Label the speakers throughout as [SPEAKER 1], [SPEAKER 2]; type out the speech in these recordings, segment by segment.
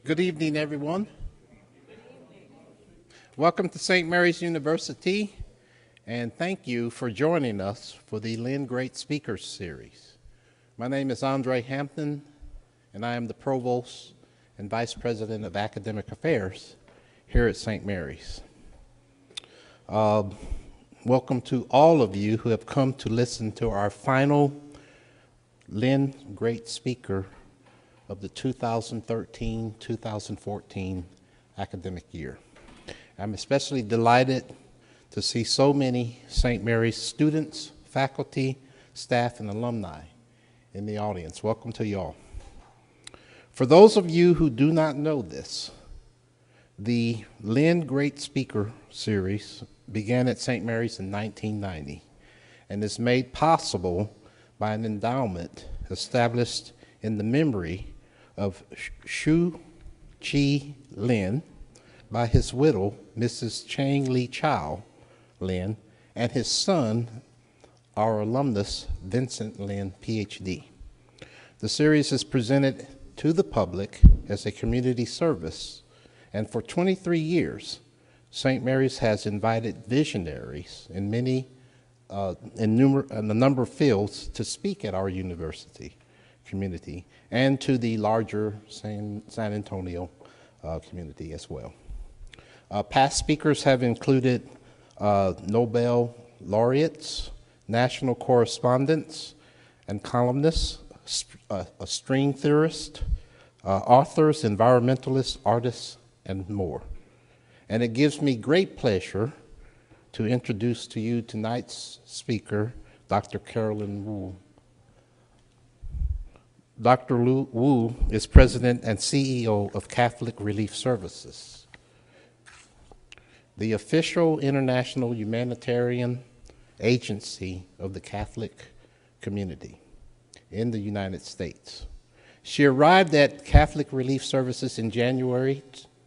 [SPEAKER 1] Good evening, everyone. Welcome to St. Mary's University, and thank you for joining us for the Lynn Great Speakers Series. My name is Andre Hampton, and I am the Provost and Vice President of Academic Affairs here at St. Mary's. Welcome to all of you who have come to listen to our final Lynn Great Speaker of the 2013-2014 academic year. I'm especially delighted to see so many St. Mary's students, faculty, staff, and alumni in the audience. Welcome to y'all. For those of you who do not know this, the Lynn Great Speaker Series began at St. Mary's in 1990 and is made possible by an endowment established in the memory of Shu Chi Lin by his widow, Mrs. Chang Lee Chow Lin, and his son, our alumnus, Vincent Lin, PhD. The series is presented to the public as a community service, and for 23 years, St. Mary's has invited visionaries in a number of fields to speak at our university community and to the larger San Antonio community as well. Past speakers have included Nobel laureates, national correspondents and columnists, a string theorist, authors, environmentalists, artists, and more. And it gives me great pleasure to introduce to you tonight's speaker, Dr. Carolyn Wu. Dr. Wu is President and CEO of Catholic Relief Services, the official international humanitarian agency of the Catholic community in the United States. She arrived at Catholic Relief Services in January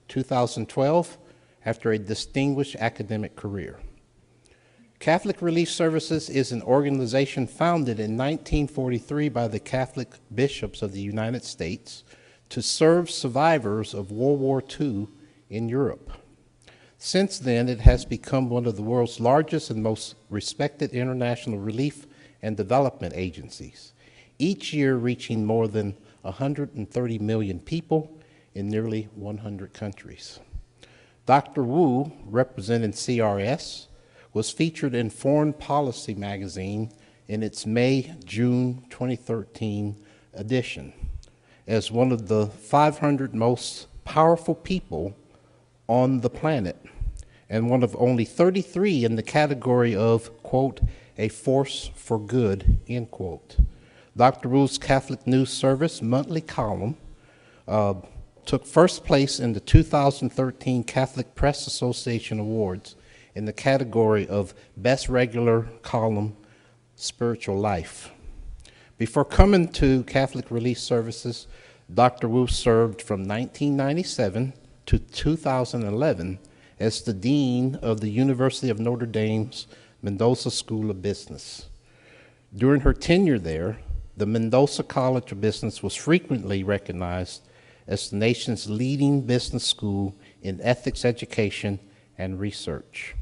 [SPEAKER 1] 2012 after a distinguished academic career. Catholic Relief Services is an organization founded in 1943 by the Catholic bishops of the United States to serve survivors of World War II in Europe. Since then, it has become one of the world's largest and most respected international relief and development agencies, each year reaching more than 130 million people in nearly 100 countries. Dr. Wu, representing CRS, was featured in Foreign Policy magazine in its May-June 2013 edition as one of the 500 most powerful people on the planet and one of only 33 in the category of, quote, a force for good, end quote. Dr. Wu's Catholic News Service monthly column took first place in the 2013 Catholic Press Association Awards in the category of Best Regular Column, Spiritual Life. Before coming to Catholic Relief Services, Dr. Wu served from 1997 to 2011 as the Dean of the University of Notre Dame's Mendoza School of Business. During her tenure there, the Mendoza College of Business was frequently recognized as the nation's leading business school in ethics education and research.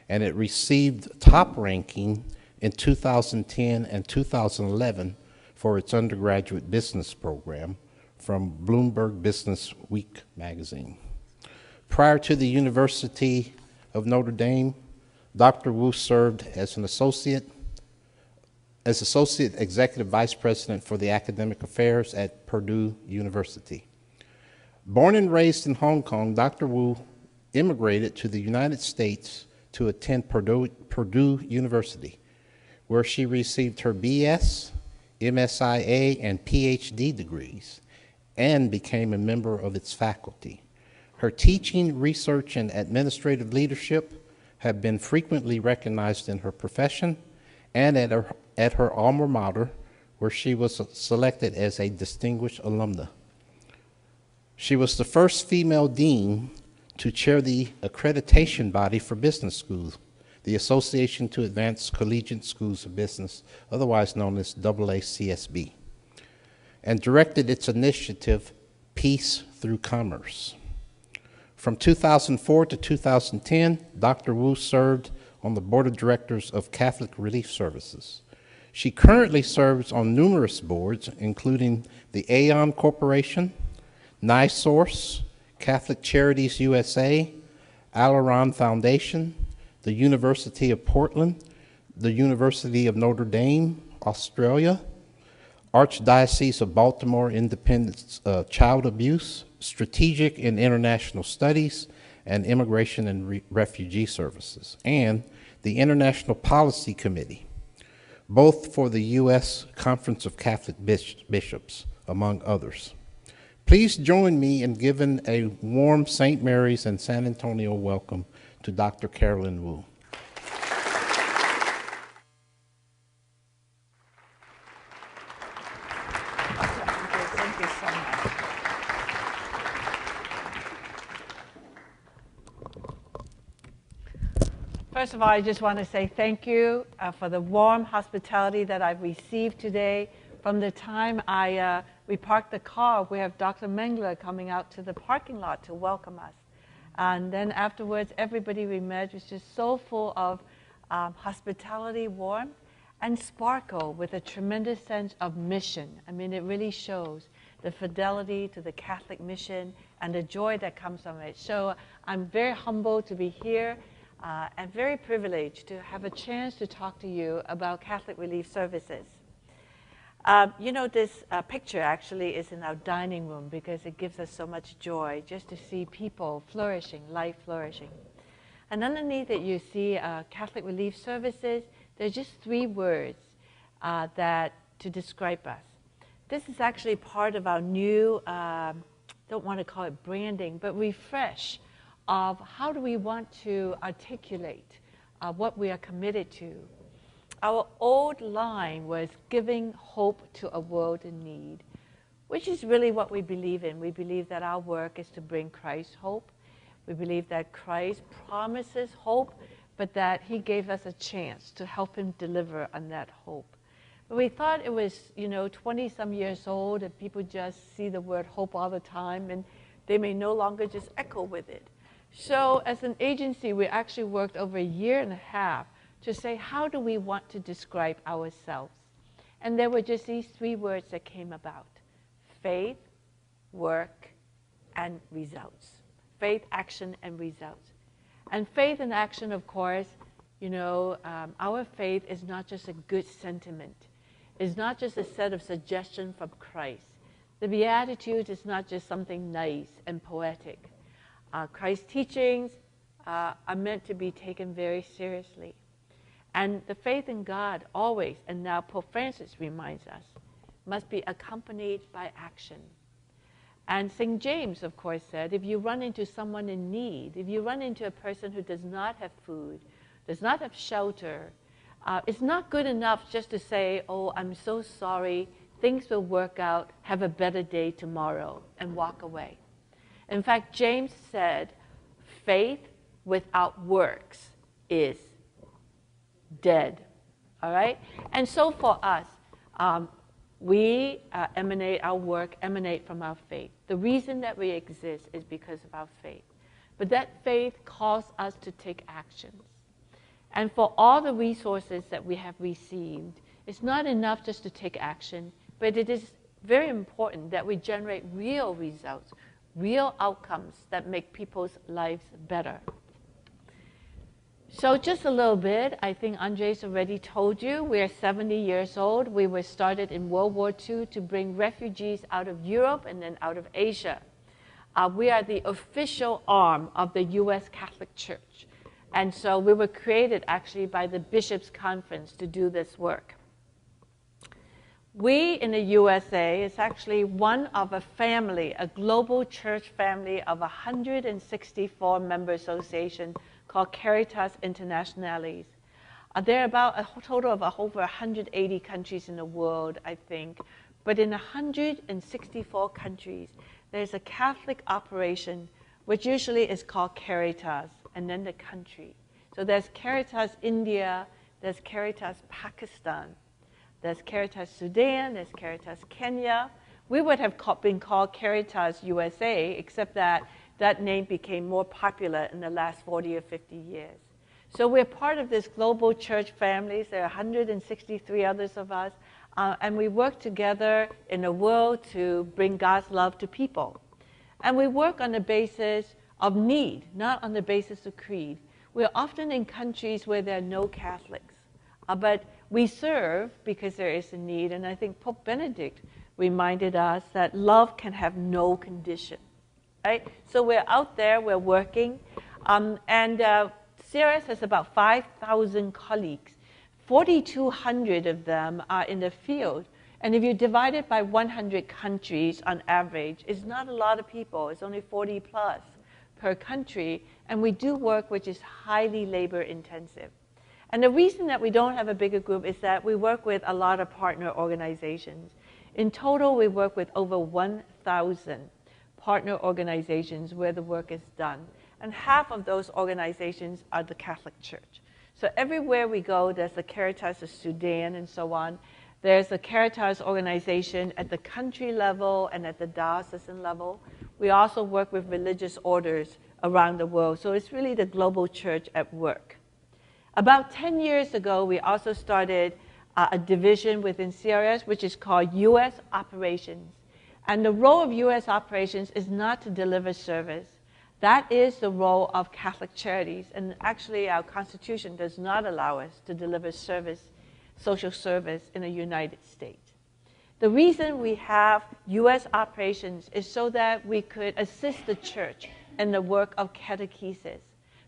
[SPEAKER 1] And it received top ranking in 2010 and 2011 for its undergraduate business program from Bloomberg Business Week magazine. Prior to the University of Notre Dame, Dr. Wu served as Associate Executive Vice President for the Academic Affairs at Purdue University. Born and raised in Hong Kong, Dr. Wu immigrated to the United States to attend Purdue University, where she received her BS, MSIA, and PhD degrees, and became a member of its faculty. Her teaching, research, and administrative leadership have been frequently recognized in her profession and at her alma mater, where she was selected as a distinguished alumna. She was the first female dean to chair the accreditation body for business schools, the Association to Advance Collegiate Schools of Business, otherwise known as AACSB, and directed its initiative, Peace through commerce. From 2004 to 2010, Dr. Wu served on the board of directors of Catholic Relief Services. She currently serves on numerous boards, including the Aon Corporation, NiSource, Catholic Charities USA, Alaron Foundation, the University of Portland, the University of Notre Dame, Australia, Archdiocese of Baltimore Independent Child Abuse, Strategic and International Studies, and Immigration and Refugee Services, and the International Policy Committee, both for the U.S. Conference of Catholic Bishops, among others. Please join me in giving a warm St. Mary's and San Antonio welcome to Dr. Carolyn Wu.
[SPEAKER 2] Thank you so much. First of all, I just want to say thank you for the warm hospitality that I've received today. From the time we parked the car, we have Dr. Mengler coming out to the parking lot to welcome us. And then afterwards, everybody we met was just so full of hospitality, warmth, and sparkle with a tremendous sense of mission. I mean, it really shows the fidelity to the Catholic mission and the joy that comes from it. So I'm very humbled to be here and very privileged to have a chance to talk to you about Catholic Relief Services. You know, this picture actually is in our dining room because it gives us so much joy just to see people flourishing, life flourishing. And underneath it, you see Catholic Relief Services. There's just 3 words to describe us. This is actually part of our new, don't want to call it branding, but refresh of how do we want to articulate what we are committed to. Our old line was giving hope to a world in need, which is really what we believe in. We believe that our work is to bring Christ hope. We believe that Christ promises hope, but that he gave us a chance to help him deliver on that hope. But we thought it was, 20-some years old, and people just see the word hope all the time, and they may no longer just echo with it. So as an agency, we actually worked over 1.5 years to say, how do we want to describe ourselves? And there were just these 3 words that came about: faith, work, and results. Faith, action, and results. And faith and action, of course, our faith is not just a good sentiment. It's not just a set of suggestions from Christ. The Beatitudes is not just something nice and poetic. Christ's teachings are meant to be taken very seriously. And the faith in God always, and now Pope Francis reminds us, must be accompanied by action. And St. James, of course, said, if you run into someone in need, if you run into a person who does not have food, does not have shelter, it's not good enough just to say, oh, I'm so sorry, things will work out, have a better day tomorrow, and walk away. In fact, James said, faith without works is dead, all right? And so for us, our work emanate from our faith. The reason that we exist is because of our faith. But that faith calls us to take actions. And for all the resources that we have received, it's not enough just to take action, but it is very important that we generate real results, real outcomes that make people's lives better. So just a little bit, I think Andres already told you, we're 70 years old. We were started in World War II to bring refugees out of Europe and then out of Asia. We are the official arm of the U.S. Catholic Church. And so we were created actually by the Bishops' Conference to do this work. We in the USA is actually one of a family, a global church family of 164 member associations called Caritas Internationalis. There are about a total of over 180 countries in the world, I think. But in 164 countries, there's a Catholic operation, which usually is called Caritas, and then the country. So there's Caritas India, there's Caritas Pakistan, there's Caritas Sudan, there's Caritas Kenya. we would have been called Caritas USA, except that that name became more popular in the last 40 or 50 years. So we're part of this global church family. There are 163 others of us, and we work together in the world to bring God's love to people. And we work on the basis of need, not on the basis of creed. We're often in countries where there are no Catholics, but we serve because there is a need. And I think Pope Benedict reminded us that love can have no condition, right? So we're out there, we're working, and CRS has about 5,000 colleagues. 4,200 of them are in the field. And if you divide it by 100 countries on average, it's not a lot of people. It's only 40 plus per country. And we do work which is highly labor intensive. And the reason that we don't have a bigger group is that we work with a lot of partner organizations. In total, we work with over 1,000 partner organizations where the work is done. And half of those organizations are the Catholic Church. So everywhere we go, there's the Caritas of Sudan and so on. There's a Caritas organization at the country level and at the diocesan level. We also work with religious orders around the world. So it's really the global church at work. About 10 years ago, we also started a division within CRS, which is called U.S. Operations. And the role of U.S. Operations is not to deliver service. That is the role of Catholic Charities. And actually, our Constitution does not allow us to deliver service, social service in the United States. The reason we have U.S. Operations is so that we could assist the church in the work of catechesis,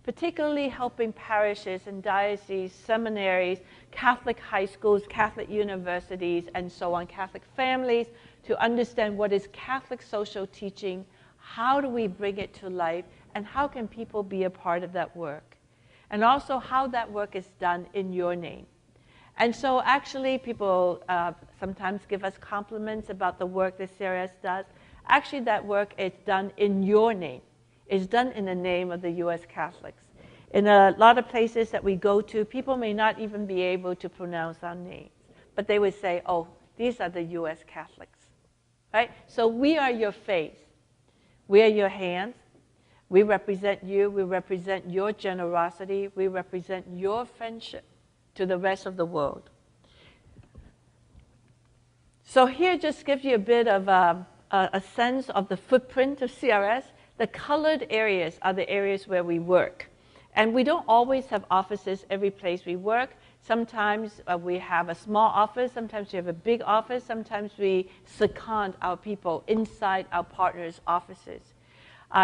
[SPEAKER 2] particularly helping parishes and dioceses, seminaries, Catholic high schools, Catholic universities, and so on, Catholic families, to understand what is Catholic social teaching, how do we bring it to life, and how can people be a part of that work? And also how that work is done in your name. And so actually people sometimes give us compliments about the work that CRS does. Actually that work is done in your name. It's done in the name of the U.S. Catholics. In a lot of places that we go to, people may not even be able to pronounce our names, but they would say, oh, these are the U.S. Catholics, right? So we are your face. We are your hands. We represent you. We represent your generosity. We represent your friendship to the rest of the world. So here just gives you a bit of a sense of the footprint of CRS. The colored areas are the areas where we work. And we don't always have offices every place we work. Sometimes we have a small office. Sometimes we have a big office. Sometimes we second our people inside our partners' offices.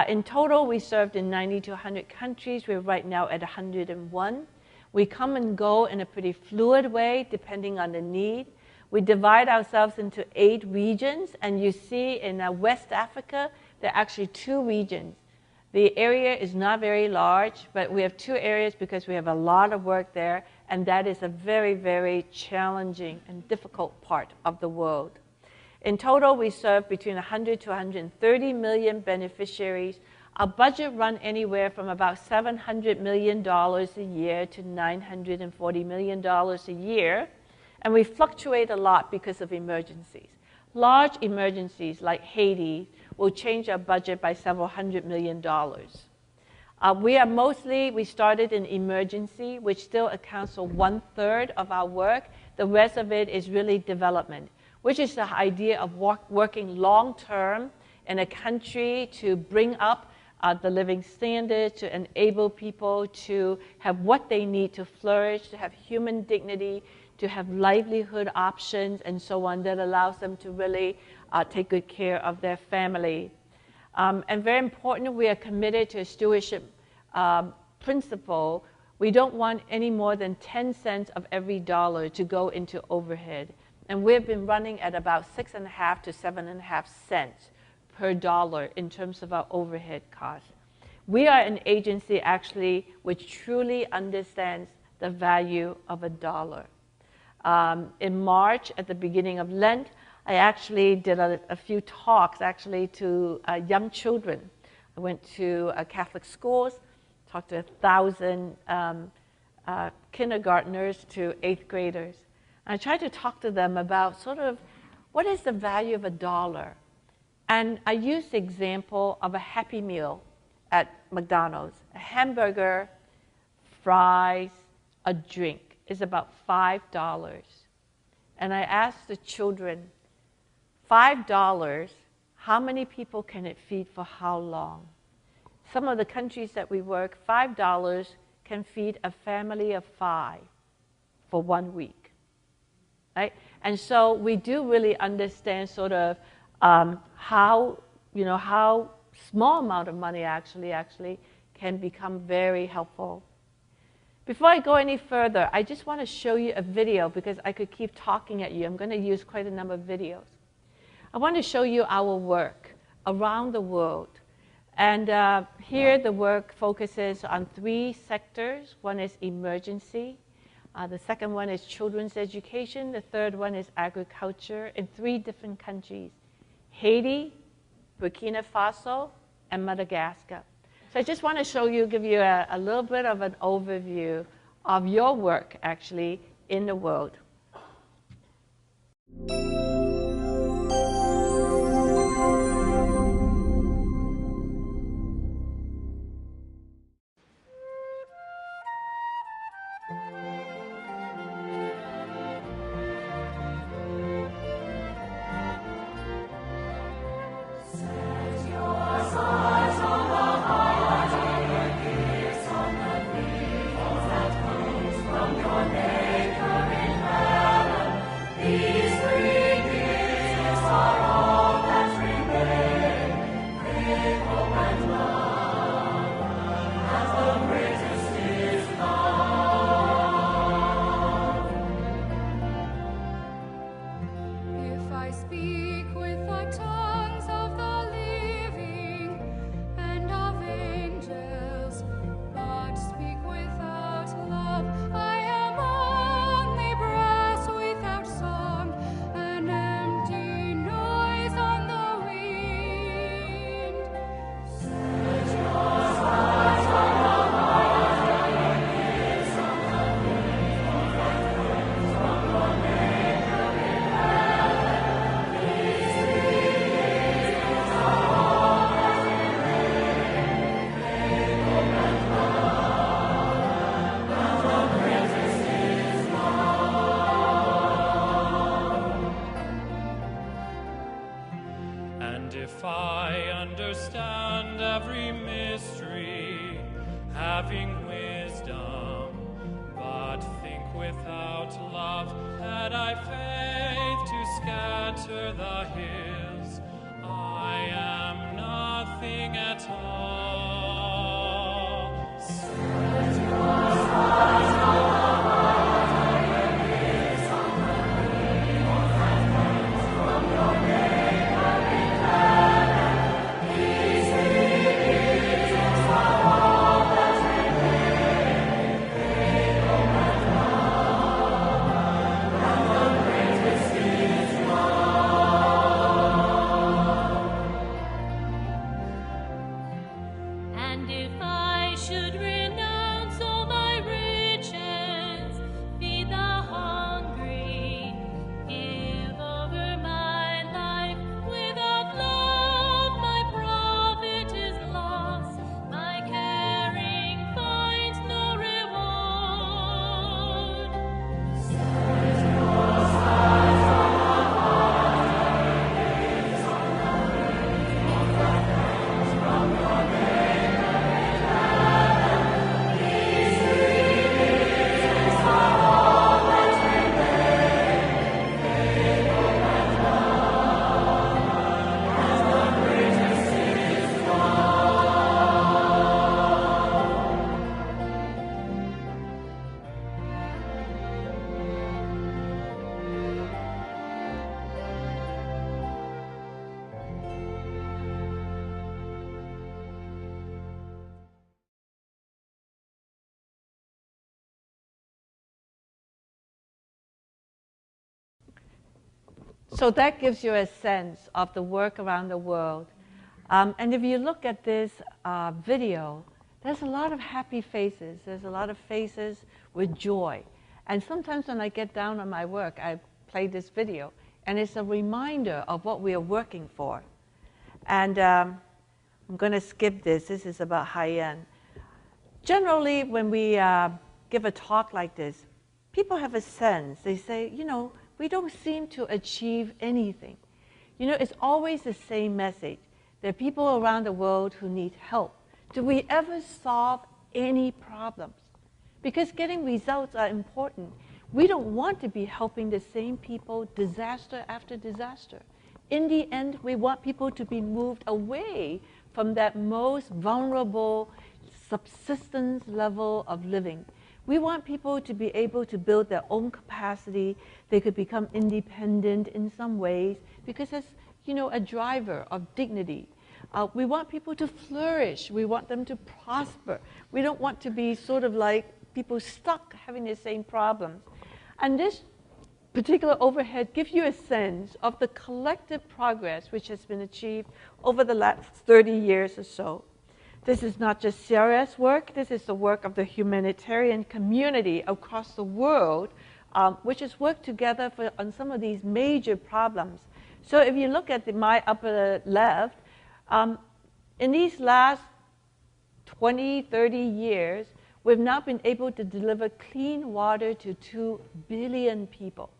[SPEAKER 2] In total, we served in 90 to 100 countries. We're right now at 101. We come and go in a pretty fluid way, depending on the need. We divide ourselves into 8 regions. And you see in West Africa, there are actually 2 regions. The area is not very large, but we have 2 areas because we have a lot of work there, and that is a very, very challenging and difficult part of the world. In total, we serve between 100 to 130 million beneficiaries. Our budget run anywhere from about $700 million a year to $940 million a year, and we fluctuate a lot because of emergencies. Large emergencies like Haiti will change our budget by several $100 million. We started in emergency, which still accounts for 1/3 of our work. The rest of it is really development, which is the idea of working long-term in a country to bring up the living standards, to enable people to have what they need to flourish, to have human dignity, to have livelihood options, and so on, that allows them to really take good care of their family. And very important, we are committed to a stewardship principle. We don't want any more than 10 cents of every dollar to go into overhead. And we've been running at about 6.5 to 7.5 cents per dollar in terms of our overhead costs. We are an agency actually which truly understands the value of a dollar. In March, at the beginning of Lent, I actually did a few talks actually to young children. I went to Catholic schools, talked to 1,000 kindergartners to 8th graders. I tried to talk to them about sort of what is the value of $1? And I use the example of a Happy Meal at McDonald's. A hamburger, fries, a drink is about $5. And I asked the children, $5, how many people can it feed for how long? Some of the countries that we work, $5 can feed a family of 5 for 1 week, right? And so we do really understand sort of how small amount of money actually can become very helpful. Before I go any further, I just want to show you a video because I could keep talking at you. I'm going to use quite a number of videos. I want to show you our work around the world. And here the work focuses on 3 sectors. One is emergency. The second one is children's education. The third one is agriculture in 3 different countries: Haiti, Burkina Faso, and Madagascar. So I just want to give you a little bit of an overview of your work actually in the world. So that gives you a sense of the work around the world. And if you look at this video, there's a lot of happy faces. There's a lot of faces with joy. And sometimes when I get down on my work, I play this video, and it's a reminder of what we are working for. And I'm going to skip this. This is about high-end. Generally, when we give a talk like this, people have a sense. They say, you know, we don't seem to achieve anything. You know, it's always the same message. There are people around the world who need help. Do we ever solve any problems? Because getting results are important. We don't want to be helping the same people disaster after disaster. In the end, we want people to be moved away from that most vulnerable subsistence level of living. We want people to be able to build their own capacity. They could become independent in some ways because that's, you know, a driver of dignity. We want people to flourish. We want them to prosper. We don't want to be sort of like people stuck having the same problems. And this particular overhead gives you a sense of the collective progress which has been achieved over the last 30 years or so. This is not just CRS work. This is the work of the humanitarian community across the world, which has worked together on some of these major problems. So if you look at my upper left, in these last 20, 30 years, we've now been able to deliver clean water to 2 billion people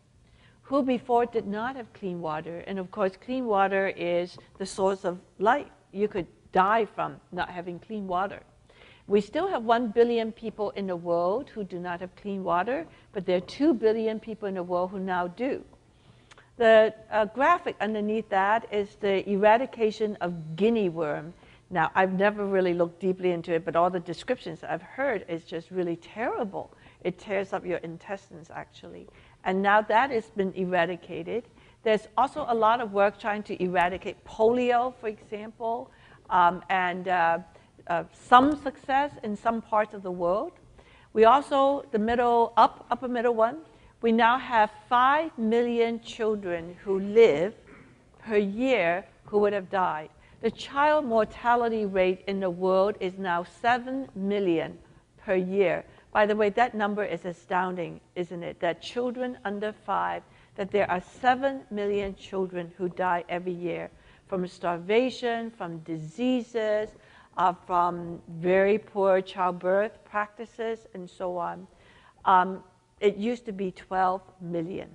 [SPEAKER 2] who before did not have clean water. And of course, clean water is the source of life. You could die from not having clean water. We still have 1 billion people in the world who do not have clean water, but there are 2 billion people in the world who now do. The graphic underneath that is the eradication of guinea worm. Now, I've never really looked deeply into it, but all the descriptions I've heard is just really terrible. It tears up your intestines, actually. And now that has been eradicated. There's also a lot of work trying to eradicate polio, for example, and some success in some parts of the world. We also, the upper middle one, we now have 5 million children who live per year who would have died. The child mortality rate in the world is now 7 million per year. By the way, that number is astounding, isn't it? That children under 5, that there are 7 million children who die every year from starvation, from diseases, from very poor childbirth practices, and so on. It used to be 12 million.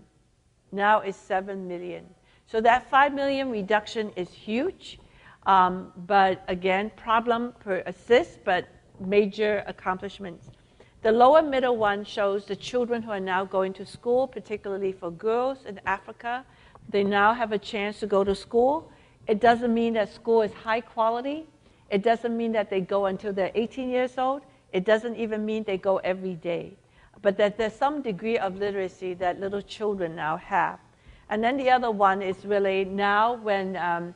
[SPEAKER 2] Now it's 7 million. So that 5 million reduction is huge. But again, problem persists, but major accomplishments. The lower middle one shows the children who are now going to school, particularly for girls in Africa. They now have a chance to go to school. It doesn't mean that school is high quality. It doesn't mean that they go until they're 18 years old. It doesn't even mean they go every day. But that there's some degree of literacy that little children now have. And then the other one is really now when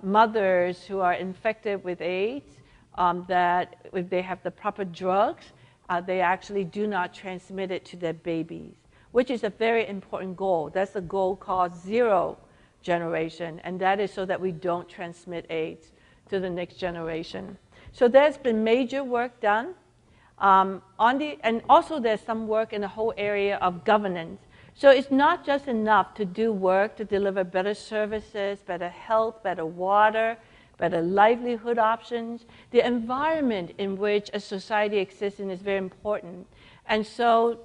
[SPEAKER 2] mothers who are infected with AIDS, that if they have the proper drugs, they actually do not transmit it to their babies, which is a very important goal. That's a goal called zero generation, and that is so that we don't transmit AIDS to the next generation. So there's been major work done. And also there's some work in the whole area of governance. So it's not just enough to do work to deliver better services, better health, better water, better livelihood options. The environment in which a society exists in is very important. And so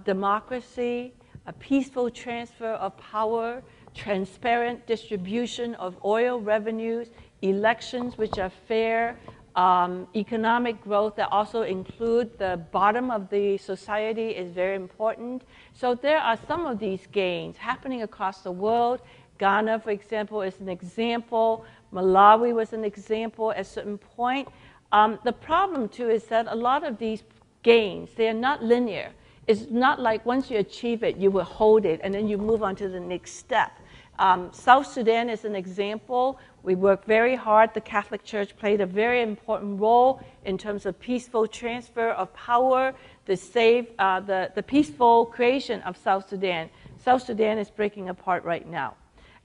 [SPEAKER 2] democracy, a peaceful transfer of power, transparent distribution of oil revenues, elections which are fair, economic growth that also include the bottom of the society is very important. So there are some of these gains happening across the world. Ghana, for example, is an example. Malawi was an example at a certain point. The problem, too, is that a lot of these gains, they are not linear. It's not like once you achieve it, you will hold it, and then you move on to the next step. South Sudan is an example. We worked very hard. The Catholic Church played a very important role in terms of peaceful transfer of power, to save the peaceful creation of South Sudan. South Sudan is breaking apart right now.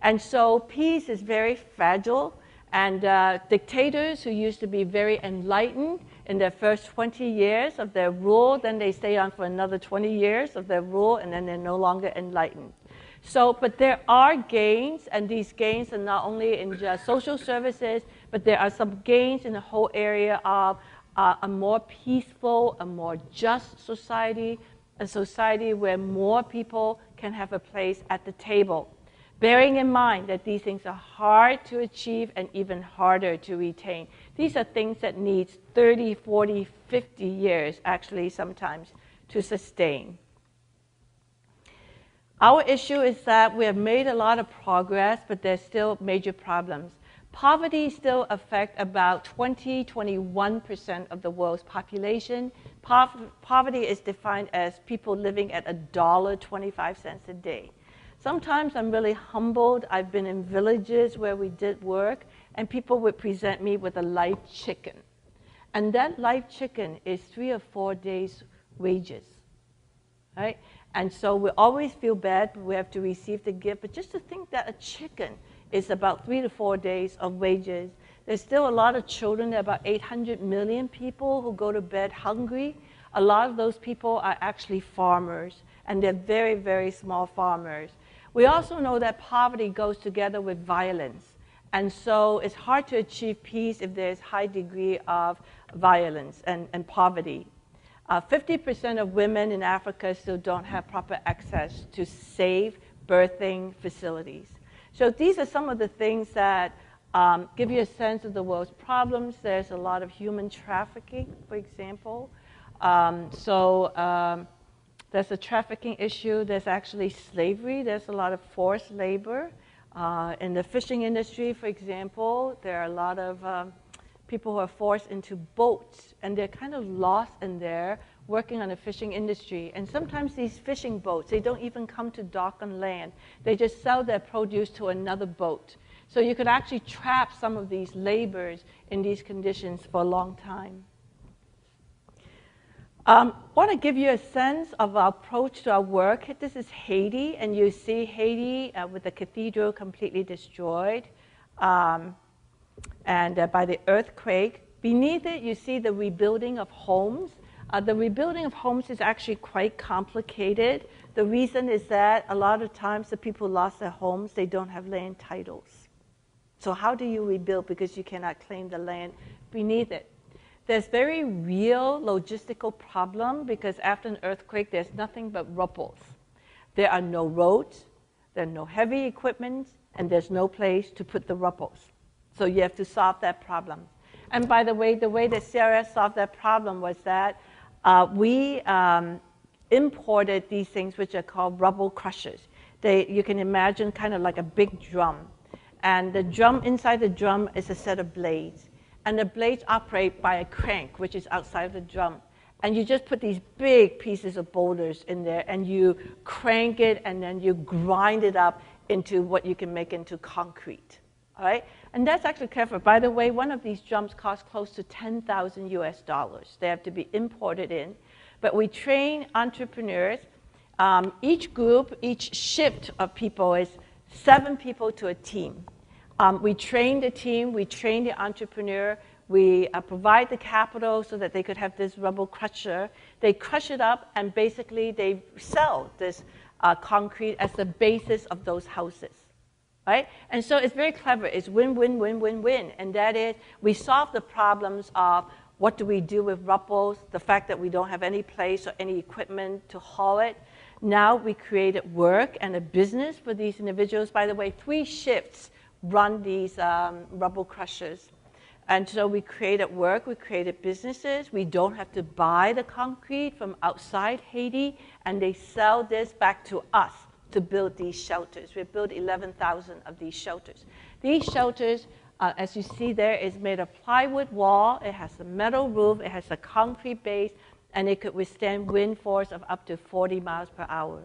[SPEAKER 2] And so peace is very fragile, and dictators who used to be very enlightened in their first 20 years of their rule, then they stay on for another 20 years of their rule, and then they're no longer enlightened. So, but there are gains, and these gains are not only in just social services, but there are some gains in the whole area of a more peaceful, a more just society, a society where more people can have a place at the table. Bearing in mind that these things are hard to achieve and even harder to retain. These are things that need 30, 40, 50 years, actually, sometimes, to sustain. Our issue is that we have made a lot of progress, but there's still major problems. Poverty still affects about 21% of the world's population. Poverty is defined as people living at $1.25 a day. Sometimes I'm really humbled. I've been in villages where we did work, and people would present me with a live chicken. And that live chicken is 3 or 4 days' wages, right? And so we always feel bad, but we have to receive the gift. But just to think that a chicken is about 3 to 4 days of wages. There's still a lot of children, there are about 800 million people who go to bed hungry. A lot of those people are actually farmers, and they're very, very small farmers. We also know that poverty goes together with violence. And so it's hard to achieve peace if there's a high degree of violence and poverty. 50% of women in Africa still don't have proper access to safe birthing facilities. So these are some of the things that give you a sense of the world's problems. There's a lot of human trafficking, for example. There's a trafficking issue. There's actually slavery. There's a lot of forced labor. In the fishing industry, for example, there are a lot of people who are forced into boats, and they're kind of lost in there working on the fishing industry. And sometimes these fishing boats, they don't even come to dock on land. They just sell their produce to another boat. So you could actually trap some of these laborers in these conditions for a long time. I want to give you a sense of our approach to our work. This is Haiti, and you see Haiti with the cathedral completely destroyed by the earthquake. Beneath it, you see the rebuilding of homes. The rebuilding of homes is actually quite complicated. The reason is that a lot of times the people lost their homes, they don't have land titles. So how do you rebuild? Because you cannot claim the land beneath it. There's very real logistical problem because after an earthquake, there's nothing but rubble. There are no roads, there are no heavy equipment, and there's no place to put the rubble. So you have to solve that problem. And by the way that CRS solved that problem was that we imported these things which are called rubble crushers. You can imagine kind of like a big drum. And the drum, inside the drum is a set of blades. And the blades operate by a crank, which is outside the drum. And you just put these big pieces of boulders in there, and you crank it, and then you grind it up into what you can make into concrete. All right? And that's actually clever. By the way, one of these drums costs close to $10,000 US. They have to be imported in. But we train entrepreneurs. Each group, each shift of people is 7 people to a team. We train the team, we train the entrepreneur, we provide the capital so that they could have this rubble crusher. They crush it up, and basically they sell this concrete as the basis of those houses. Right? And so it's very clever. It's win, win, win, win, win. And that is, we solve the problems of what do we do with rubble, the fact that we don't have any place or any equipment to haul it. Now we created work and a business for these individuals. By the way, 3 shifts run these rubble crushers. And so we created work, we created businesses. We don't have to buy the concrete from outside Haiti, and they sell this back to us to build these shelters. We built 11,000 of these shelters. These shelters, as you see there, is made of plywood wall. It has a metal roof, it has a concrete base, and it could withstand wind force of up to 40 miles per hour.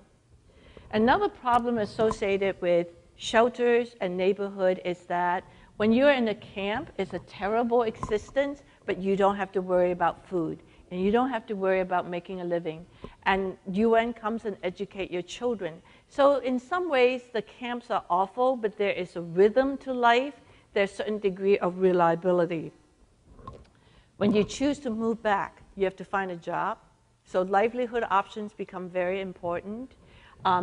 [SPEAKER 2] Another problem associated with shelters and neighborhood is that when you're in a camp, it's a terrible existence, but you don't have to worry about food, and you don't have to worry about making a living. And UN comes and educate your children. So in some ways, the camps are awful, but there is a rhythm to life. There's a certain degree of reliability. When you choose to move back, you have to find a job. So livelihood options become very important.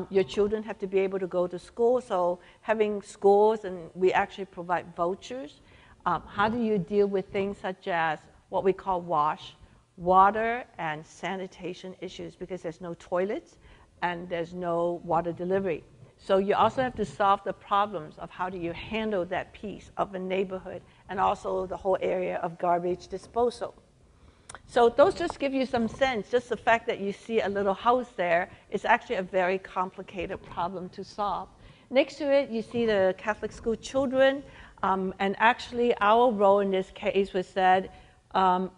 [SPEAKER 2] Your children have to be able to go to school, so having schools, and we actually provide vouchers. How do you deal with things such as what we call WASH, water and sanitation issues, because there's no toilets and there's no water delivery. So you also have to solve the problems of how do you handle that piece of a neighborhood and also the whole area of garbage disposal. So those just give you some sense. Just the fact that you see a little house there is actually a very complicated problem to solve. Next to it, you see the Catholic school children. And actually, our role in this case was that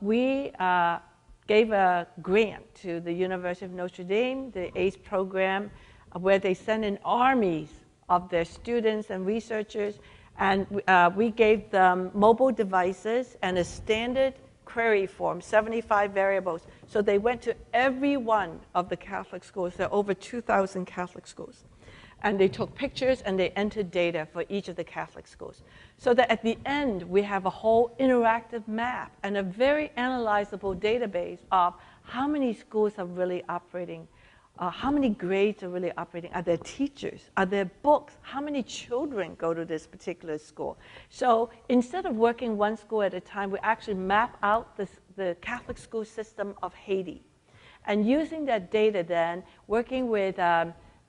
[SPEAKER 2] we gave a grant to the University of Notre Dame, the ACE program, where they send in armies of their students and researchers. And we gave them mobile devices and a standard query form, 75 variables. So they went to every one of the Catholic schools. There are over 2,000 Catholic schools. And they took pictures and they entered data for each of the Catholic schools. So that at the end, we have a whole interactive map and a very analyzable database of how many schools are really operating, how many grades are really operating, are there teachers, are there books, how many children go to this particular school. So instead of working one school at a time, we actually map out the Catholic school system of Haiti. And using that data then, working with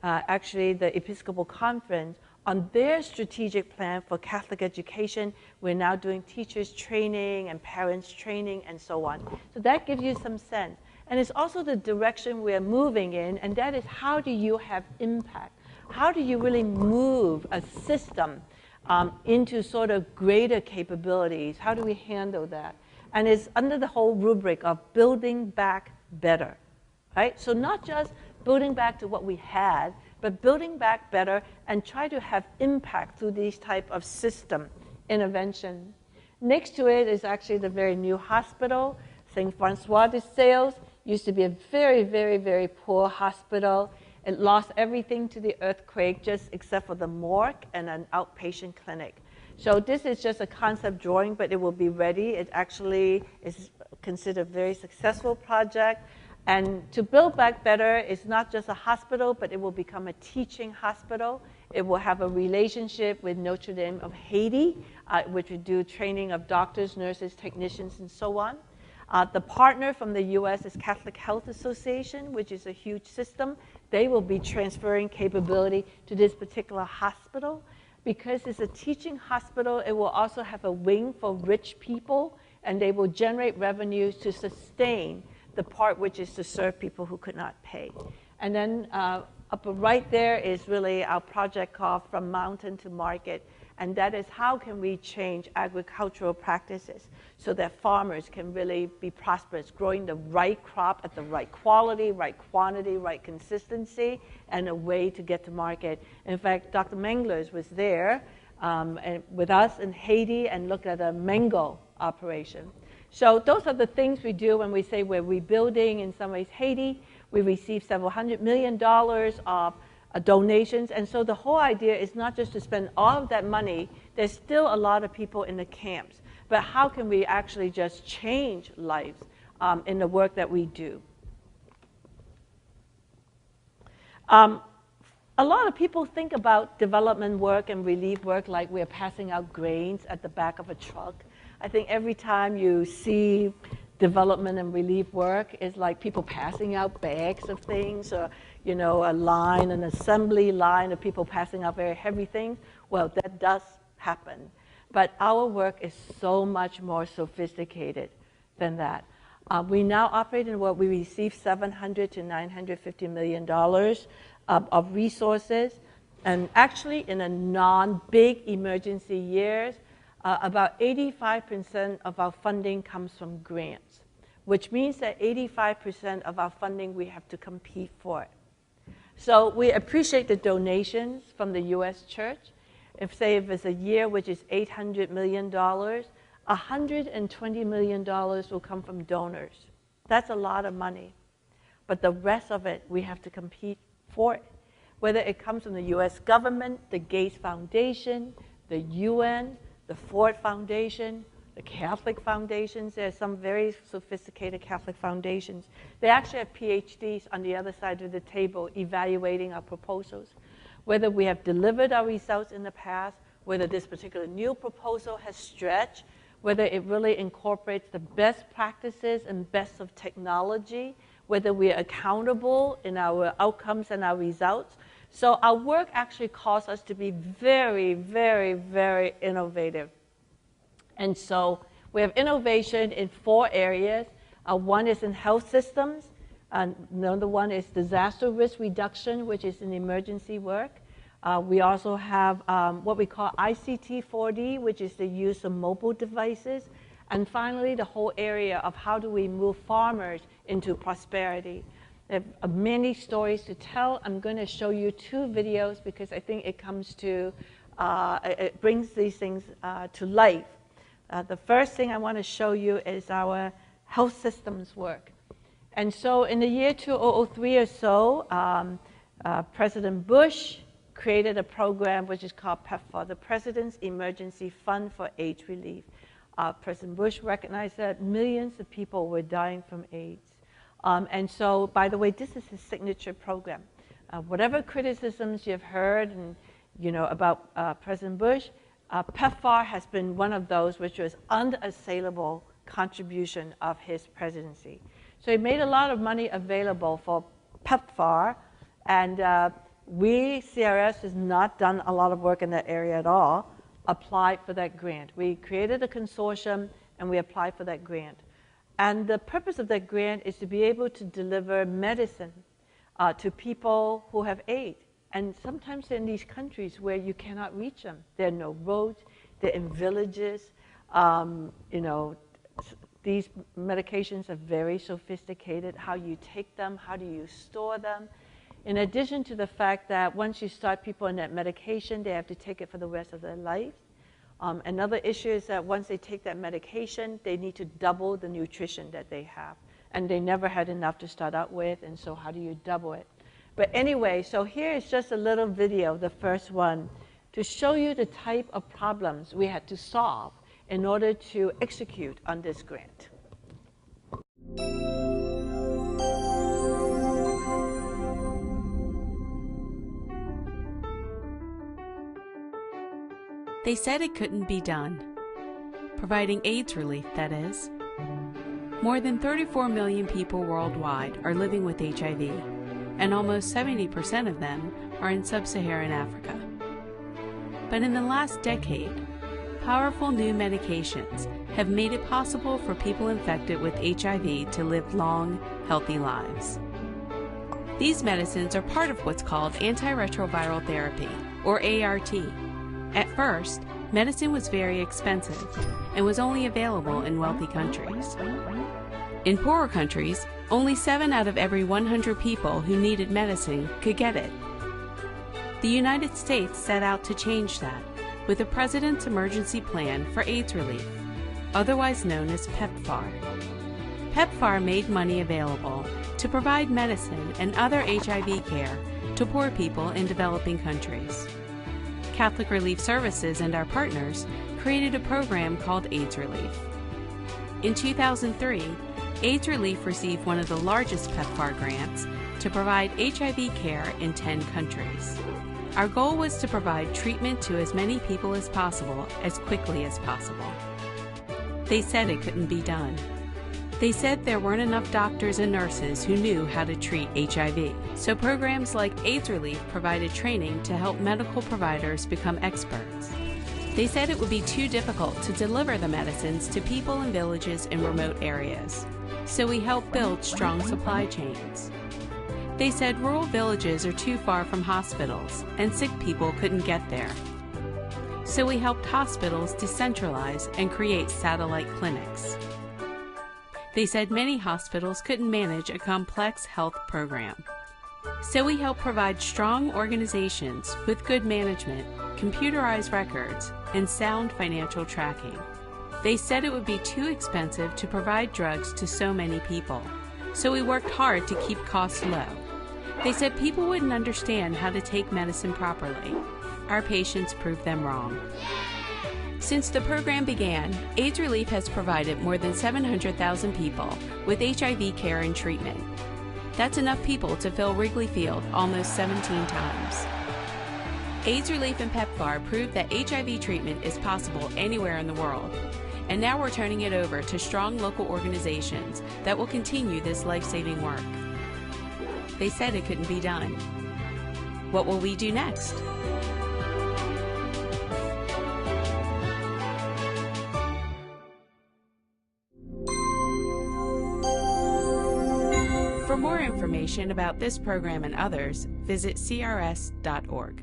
[SPEAKER 2] actually the Episcopal Conference on their strategic plan for Catholic education. We're now doing teachers training and parents training and so on. So that gives you some sense. And it's also the direction we're moving in, and that is how do you have impact? How do you really move a system into sort of greater capabilities? How do we handle that? And it's under the whole rubric of building back better, right? So not just building back to what we had, but building back better and try to have impact through these type of system intervention. Next to it is actually the very new hospital. St. Francois de Sales used to be a very, very, very poor hospital. It lost everything to the earthquake, just except for the morgue and an outpatient clinic. So this is just a concept drawing, but it will be ready. It actually is considered a very successful project. And to build back better is not just a hospital, but it will become a teaching hospital. It will have a relationship with Notre Dame of Haiti, which will do training of doctors, nurses, technicians, and so on. The partner from the US is Catholic Health Association, which is a huge system. They will be transferring capability to this particular hospital. Because it's a teaching hospital, it will also have a wing for rich people, and they will generate revenues to sustain the part which is to serve people who could not pay. And then up right there is really our project called From Mountain to Market, and that is how can we change agricultural practices so that farmers can really be prosperous, growing the right crop at the right quality, right quantity, right consistency, and a way to get to market. In fact, Dr. Menglers was there and with us in Haiti and looked at a mango operation. So those are the things we do when we say we're rebuilding, in some ways, Haiti. We received several $100 million of donations. And so the whole idea is not just to spend all of that money. There's still a lot of people in the camps. But how can we actually just change lives in the work that we do? A lot of people think about development work and relief work like we're passing out grains at the back of a truck. I think every time you see development and relief work, it's like people passing out bags of things, or you know, a line, an assembly line of people passing out very heavy things. Well, that does happen. But our work is so much more sophisticated than that. We now operate in the world, we receive $700 to $950 million of resources. And actually, in a non-big emergency years, about 85% of our funding comes from grants, which means that 85% of our funding we have to compete for. So we appreciate the donations from the U.S. Church. If it's a year which is $800 million, $120 million will come from donors. That's a lot of money. But the rest of it, we have to compete for it. Whether it comes from the U.S. government, the Gates Foundation, the UN, the Ford Foundation, the Catholic foundations. There are some very sophisticated Catholic foundations. They actually have PhDs on the other side of the table evaluating our proposals. Whether we have delivered our results in the past, whether this particular new proposal has stretched, whether it really incorporates the best practices and best of technology, whether we are accountable in our outcomes and our results. So our work actually calls us to be very, very, very innovative. And so we have innovation in 4 areas. One is in health systems. Another one is disaster risk reduction, which is in emergency work. We also have what we call ICT 4D, which is the use of mobile devices. And finally, the whole area of how do we move farmers into prosperity. There are many stories to tell. I'm going to show you 2 videos because I think it comes to, it brings these things to life. The first thing I want to show you is our health systems work. And so in the year 2003 or so, President Bush created a program which is called PEPFAR, the President's Emergency Fund for AIDS Relief. President Bush recognized that millions of people were dying from AIDS. And so, by the way, this is his signature program. Whatever criticisms you've heard and, about President Bush, PEPFAR has been one of those which was unassailable contribution of his presidency. So he made a lot of money available for PEPFAR, and we, CRS, has not done a lot of work in that area at all, applied for that grant. We created a consortium, and we applied for that grant. And the purpose of that grant is to be able to deliver medicine to people who have AIDS. And sometimes they're in these countries where you cannot reach them. There are no roads. They're in villages. These medications are very sophisticated. How you take them, how do you store them? In addition to the fact that once you start people on that medication, they have to take it for the rest of their life. Another issue is that once they take that medication, they need to double the nutrition that they have. And they never had enough to start out with, and so how do you double it? But anyway, so here is just a little video, the first one, to show you the type of problems we had to solve in order to execute on this grant.
[SPEAKER 3] They said it couldn't be done. Providing AIDS relief, that is. More than 34 million people worldwide are living with HIV, and almost 70% of them are in sub-Saharan Africa. But in the last decade, powerful new medications have made it possible for people infected with HIV to live long, healthy lives. These medicines are part of what's called antiretroviral therapy, or ART. At first, medicine was very expensive and was only available in wealthy countries. In poorer countries, only 7 out of every 100 people who needed medicine could get it. The United States set out to change that with the President's Emergency Plan for AIDS Relief, otherwise known as PEPFAR. PEPFAR made money available to provide medicine and other HIV care to poor people in developing countries. Catholic Relief Services and our partners created a program called AIDS Relief. In 2003, AIDS Relief received one of the largest PEPFAR grants to provide HIV care in 10 countries. Our goal was to provide treatment to as many people as possible, as quickly as possible. They said it couldn't be done. They said there weren't enough doctors and nurses who knew how to treat HIV. So programs like AIDS Relief provided training to help medical providers become experts. They said it would be too difficult to deliver the medicines to people in villages and remote areas. So we helped build strong supply chains. They said rural villages are too far from hospitals and sick people couldn't get there. So we helped hospitals decentralize and create satellite clinics. They said many hospitals couldn't manage a complex health program. So we help provide strong organizations with good management, computerized records, and sound financial tracking. They said it would be too expensive to provide drugs to so many people. So we worked hard to keep costs low. They said people wouldn't understand how to take medicine properly. Our patients proved them wrong. Since the program began, AIDS Relief has provided more than 700,000 people with HIV care and treatment. That's enough people to fill Wrigley Field almost 17 times. AIDS Relief and PEPFAR proved that HIV treatment is possible anywhere in the world. And now we're turning it over to strong local organizations that will continue this life-saving work. They said it couldn't be done. What will we do next? For more information about this program and others, visit crs.org.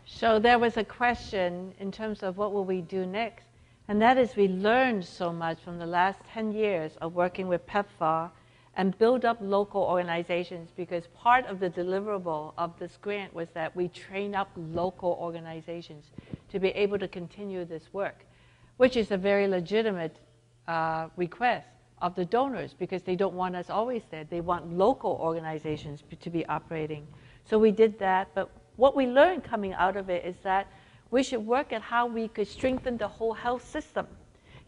[SPEAKER 2] So there was a question in terms of what will we do next, and that is we learned so much from the last 10 years of working with PEPFAR and build up local organizations, because part of the deliverable of this grant was that we train up local organizations to be able to continue this work, which is a very legitimate request of the donors, because they don't want us always there. They want local organizations to be operating. So we did that, but what we learned coming out of it is that we should work at how we could strengthen the whole health system.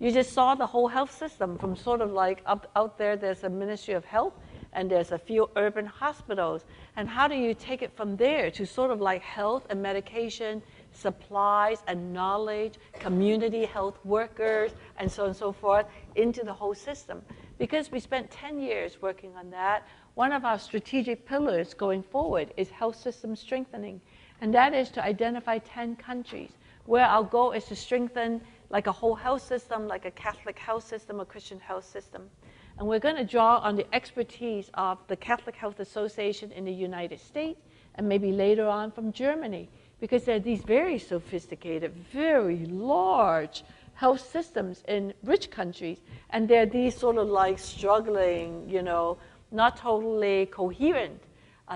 [SPEAKER 2] You just saw the whole health system from sort of like out there, there's a Ministry of Health, and there's a few urban hospitals. And how do you take it from there to sort of like health and medication, supplies and knowledge, community health workers, and so on and so forth, into the whole system? Because we spent 10 years working on that, one of our strategic pillars going forward is health system strengthening. And that is to identify 10 countries where our goal is to strengthen like a whole health system, like a Catholic health system, a Christian health system. And we're going to draw on the expertise of the Catholic Health Association in the United States, and maybe later on from Germany, because there are these very sophisticated, very large health systems in rich countries, and there are these sort of like struggling, you know, not totally coherent,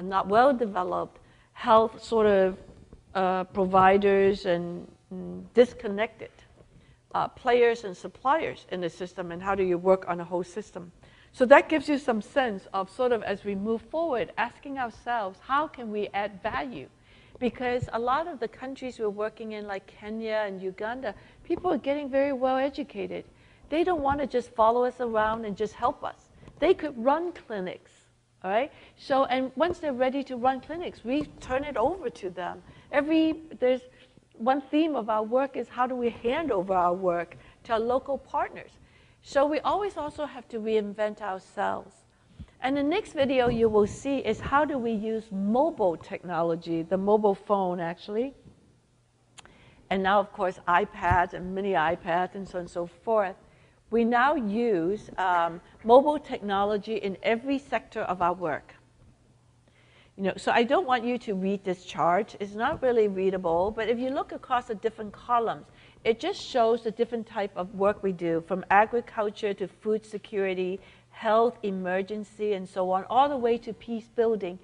[SPEAKER 2] not well developed health sort of providers and disconnected players and suppliers in the system, and how do you work on a whole system. So that gives you some sense of sort of, as we move forward, asking ourselves, how can we add value? Because a lot of the countries we're working in, like Kenya and Uganda, people are getting very well educated. They don't want to just follow us around and just help us. They could run clinics, all right? So, and once they're ready to run clinics, we turn it over to them. There's one theme of our work is how do we hand over our work to our local partners? So we always also have to reinvent ourselves. And the next video you will see is how do we use mobile technology, the mobile phone actually, and now of course iPads and mini iPads and so on and so forth. We now use mobile technology in every sector of our work. You know, so I don't want you to read this chart. It's not really readable, but if you look across the different columns, it just shows the different type of work we do, from agriculture to food security, health, emergency, and so on, all the way to peace building.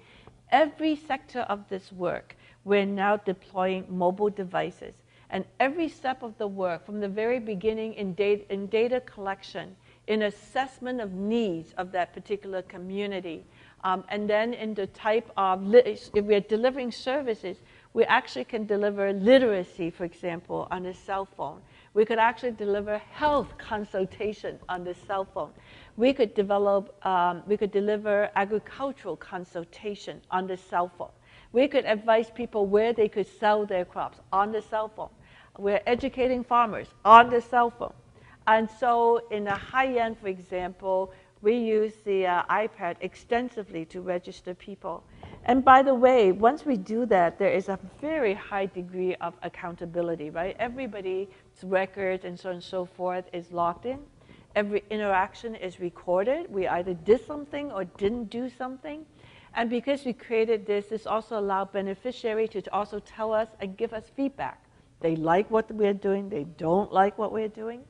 [SPEAKER 2] Every sector of this work, we're now deploying mobile devices. And every step of the work, from the very beginning in data collection, in assessment of needs of that particular community, and then in the type of, if we're delivering services, we actually can deliver literacy, for example, on a cell phone. We could actually deliver health consultation on the cell phone. We could deliver agricultural consultation on the cell phone. We could advise people where they could sell their crops on the cell phone. We're educating farmers on the cell phone. And so in the high end, for example, we use the iPad extensively to register people. And by the way, once we do that, there is a very high degree of accountability, right? Everybody's records and so on and so forth is logged in. Every interaction is recorded. We either did something or didn't do something. And because we created this, this also allowed beneficiaries to also tell us and give us feedback. They like what we're doing. They don't like what we're doing.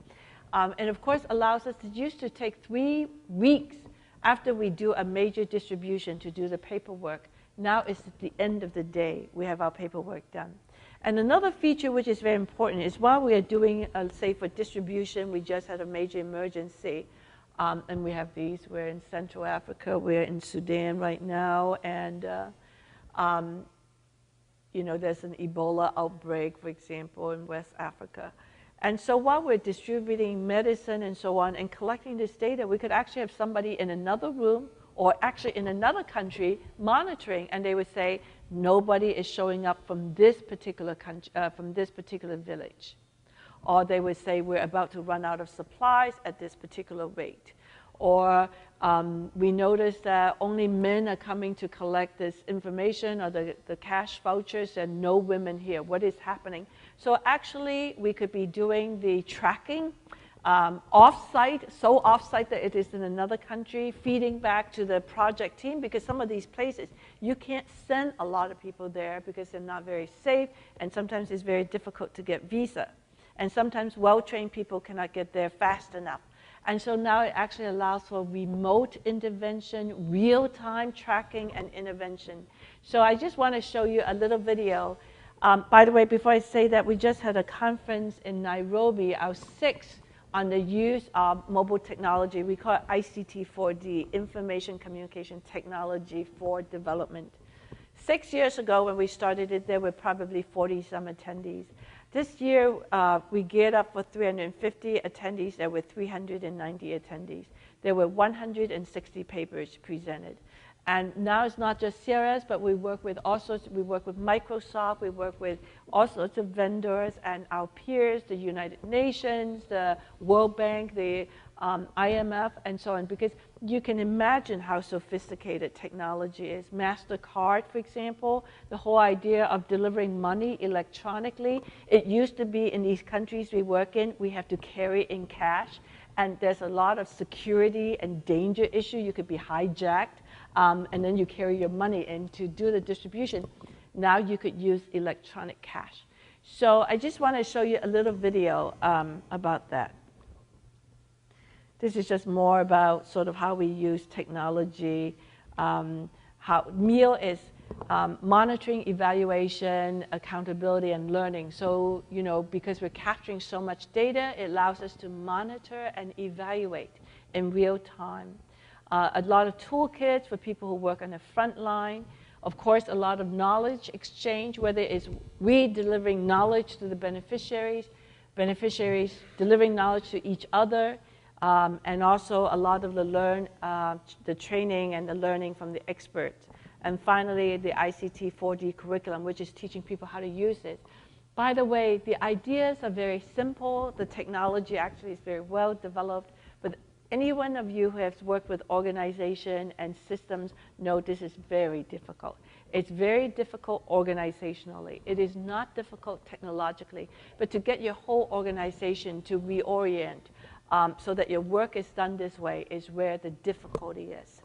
[SPEAKER 2] And of course, allows us to used to take 3 weeks after we do a major distribution to do the paperwork. Now it's at the end of the day we have our paperwork done. And another feature which is very important is while we are doing, say for distribution, we just had a major emergency. And we have these, we're in Central Africa, we're in Sudan right now, and there's an Ebola outbreak, for example, in West Africa. And so while we're distributing medicine and so on and collecting this data, we could actually have somebody in another room or actually in another country monitoring, and they would say, nobody is showing up from this particular village. Or they would say, we're about to run out of supplies at this particular rate. Or we noticed that only men are coming to collect this information or the cash vouchers and no women here. What is happening? So actually, we could be doing the tracking off-site, so off-site that it is in another country, feeding back to the project team, because some of these places, you can't send a lot of people there because they're not very safe, and sometimes it's very difficult to get visa. And sometimes well-trained people cannot get there fast enough. And so now it actually allows for remote intervention, real-time tracking and intervention. So I just want to show you a little video. By the way, before I say that, we just had a conference in Nairobi, our 6th, on the use of mobile technology. We call it ICT 4D, Information Communication Technology for Development. 6 years ago when we started it, there were probably 40-some attendees. This year, we geared up for 350 attendees. There were 390 attendees. There were 160 papers presented. And now it's not just CRS, but we work with all sorts. We work with Microsoft. We work with all sorts of vendors and our peers, the United Nations, the World Bank, the IMF, and so on, because you can imagine how sophisticated technology is. MasterCard, for example, the whole idea of delivering money electronically. It used to be in these countries we work in, we have to carry in cash, and there's a lot of security and danger issue. You could be hijacked, and then you carry your money in to do the distribution. Now you could use electronic cash. So I just want to show you a little video about that. This is just more about sort of how we use technology. How MEAL is monitoring, evaluation, accountability, and learning. So, because we're capturing so much data, it allows us to monitor and evaluate in real time. A lot of toolkits for people who work on the front line. Of course, a lot of knowledge exchange, whether it's we delivering knowledge to the beneficiaries, beneficiaries delivering knowledge to each other, and also a lot of the training and the learning from the experts. And finally, the ICT 4D curriculum, which is teaching people how to use it. By the way, the ideas are very simple. The technology actually is very well developed. But any one of you who has worked with organization and systems know this is very difficult. It's very difficult organizationally. It is not difficult technologically. But to get your whole organization to reorient so that your work is done this way is where the difficulty is.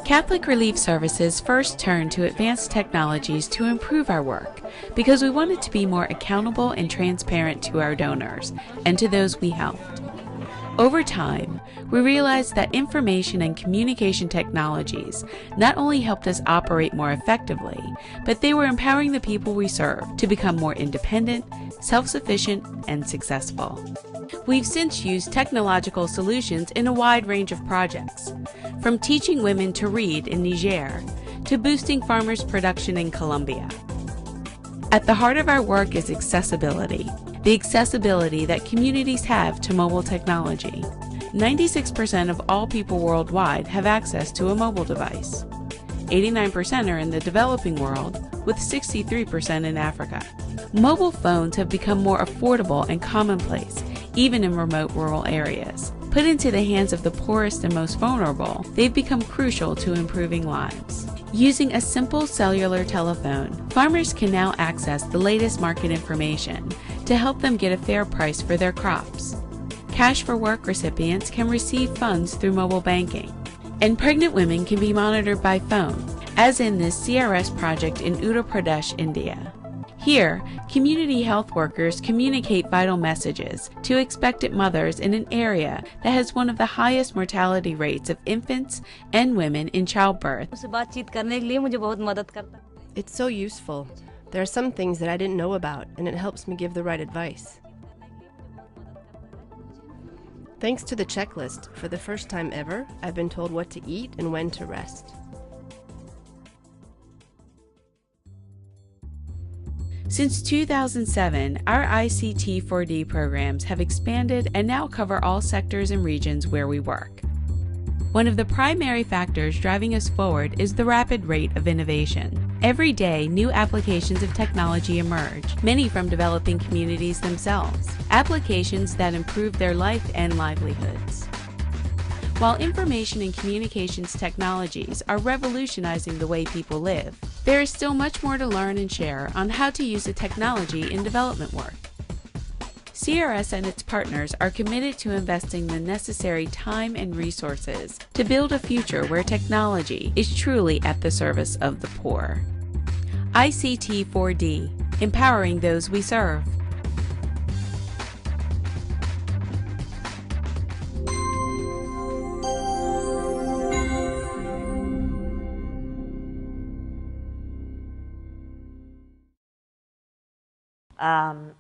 [SPEAKER 3] Catholic Relief Services first turned to advanced technologies to improve our work because we wanted to be more accountable and transparent to our donors and to those we helped. Over time, we realized that information and communication technologies not only helped us operate more effectively, but they were empowering the people we serve to become more independent, self-sufficient, and successful. We've since used technological solutions in a wide range of projects, from teaching women to read in Niger to boosting farmers' production in Colombia. At the heart of our work is accessibility, the accessibility that communities have to mobile technology. 96% of all people worldwide have access to a mobile device. 89% are in the developing world, with 63% in Africa. Mobile phones have become more affordable and commonplace, even in remote rural areas. Put into the hands of the poorest and most vulnerable, they've become crucial to improving lives. Using a simple cellular telephone, farmers can now access the latest market information to help them get a fair price for their crops. Cash for Work recipients can receive funds through mobile banking. And pregnant women can be monitored by phone, as in this CRS project in Uttar Pradesh, India. Here, community health workers communicate vital messages to expectant mothers in an area that has one of the highest mortality rates of infants and women in childbirth.
[SPEAKER 4] It's so useful. There are some things that I didn't know about, and it helps me give the right advice. Thanks to the checklist, for the first time ever, I've been told what to eat and when to rest.
[SPEAKER 3] Since 2007, our ICT4D programs have expanded and now cover all sectors and regions where we work. One of the primary factors driving us forward is the rapid rate of innovation. Every day, new applications of technology emerge, many from developing communities themselves, applications that improve their life and livelihoods. While information and communications technologies are revolutionizing the way people live, there is still much more to learn and share on how to use the technology in development work. CRS and its partners are committed to investing the necessary time and resources to build a future where technology is truly at the service of the poor. ICT4D, empowering those we serve.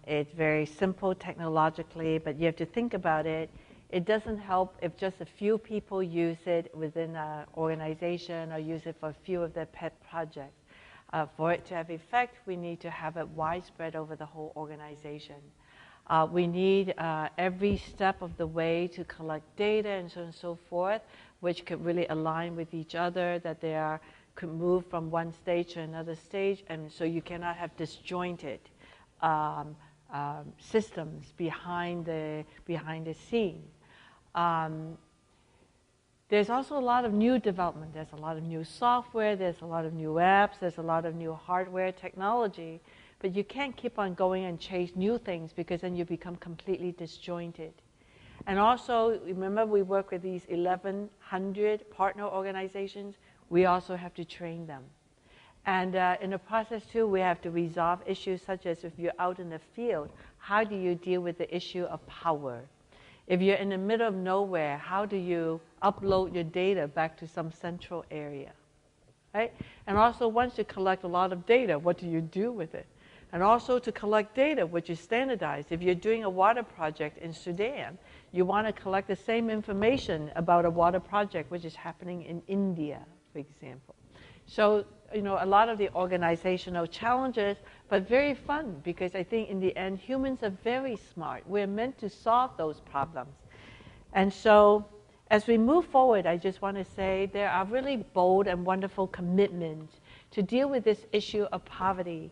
[SPEAKER 2] It's very simple technologically, but you have to think about it. It doesn't help if just a few people use it within an organization or use it for a few of their pet projects. For it to have effect, we need to have it widespread over the whole organization. We need every step of the way to collect data and so on and so forth, which could really align with each other, that they could move from one stage to another stage, and so you cannot have disjointed systems behind the scene. There's also a lot of new development. There's a lot of new software, there's a lot of new apps, there's a lot of new hardware technology, but you can't keep on going and chase new things because then you become completely disjointed. And also, remember we work with these 1,100 partner organizations. We also have to train them. And in the process too, we have to resolve issues such as if you're out in the field, how do you deal with the issue of power? If you're in the middle of nowhere, how do you upload your data back to some central area, right? And also once you collect a lot of data, what do you do with it? And also to collect data, which is standardized. If you're doing a water project in Sudan, you want to collect the same information about a water project which is happening in India, for example. So, you know, a lot of the organizational challenges, but very fun, because I think in the end, humans are very smart. We're meant to solve those problems. And so, as we move forward, I just want to say there are really bold and wonderful commitments to deal with this issue of poverty.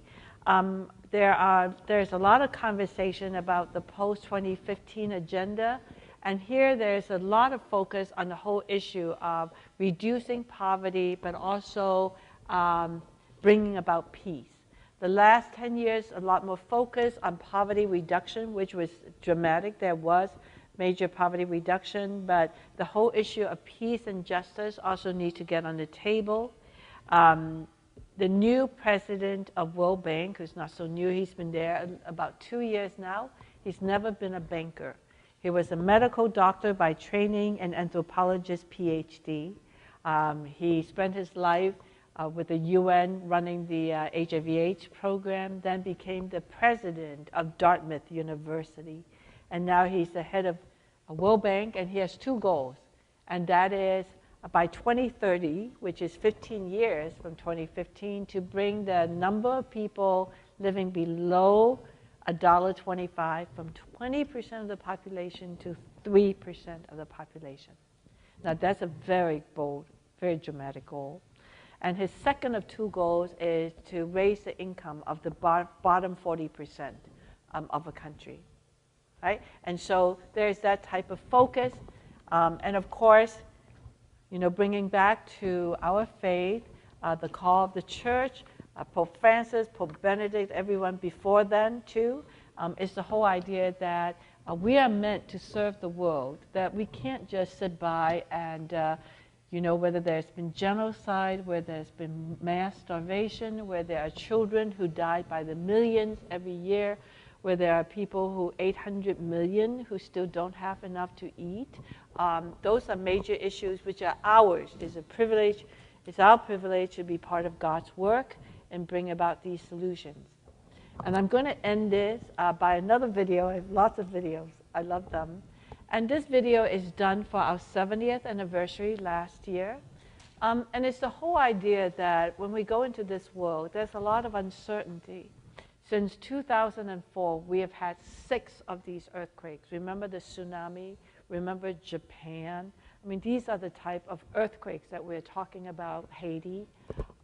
[SPEAKER 2] There's a lot of conversation about the post-2015 agenda, and here there's a lot of focus on the whole issue of reducing poverty, but also bringing about peace. The last 10 years, a lot more focus on poverty reduction, which was dramatic. There was major poverty reduction, but the whole issue of peace and justice also need to get on the table. The new president of World Bank, who's not so new, he's been there about 2 years now. He's never been a banker. He was a medical doctor by training and anthropologist PhD. He spent his life with the UN running the HIV/AIDS program, then became the president of Dartmouth University. And now he's the head of a World Bank, and he has two goals. And that is by 2030, which is 15 years from 2015, to bring the number of people living below $1.25 from 20% of the population to 3% of the population. Now that's a very bold, very dramatic goal. And his second of two goals is to raise the income of the bottom 40% of a country, right? And so there's that type of focus. And of course, you know, bringing back to our faith, the call of the church, Pope Francis, Pope Benedict, everyone before then too, is the whole idea that we are meant to serve the world, that we can't just sit by and, you know, whether there's been genocide, where there's been mass starvation, where there are children who die by the millions every year, where there are people who, 800 million, who still don't have enough to eat. Those are major issues which are ours. It's a privilege. It's our privilege to be part of God's work and bring about these solutions. And I'm going to end this by another video. I have lots of videos. I love them. And this video is done for our 70th anniversary last year. And it's the whole idea that when we go into this world, there's a lot of uncertainty. Since 2004, we have had 6 of these earthquakes. Remember the tsunami? Remember Japan? I mean, these are the type of earthquakes that we're talking about, Haiti.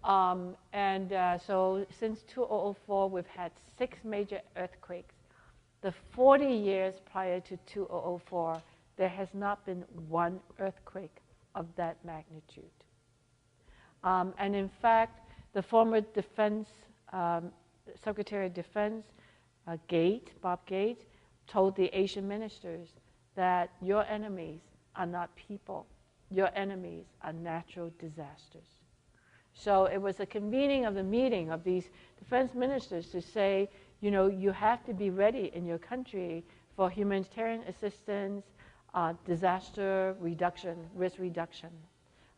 [SPEAKER 2] So since 2004, we've had 6 major earthquakes. The 40 years prior to 2004, there has not been one earthquake of that magnitude. And in fact, the former defense, Secretary of Defense, Bob Gates, told the Asian ministers that your enemies are not people. Your enemies are natural disasters. So it was a convening of the meeting of these defense ministers to say, you know, you have to be ready in your country for humanitarian assistance, disaster reduction, risk reduction.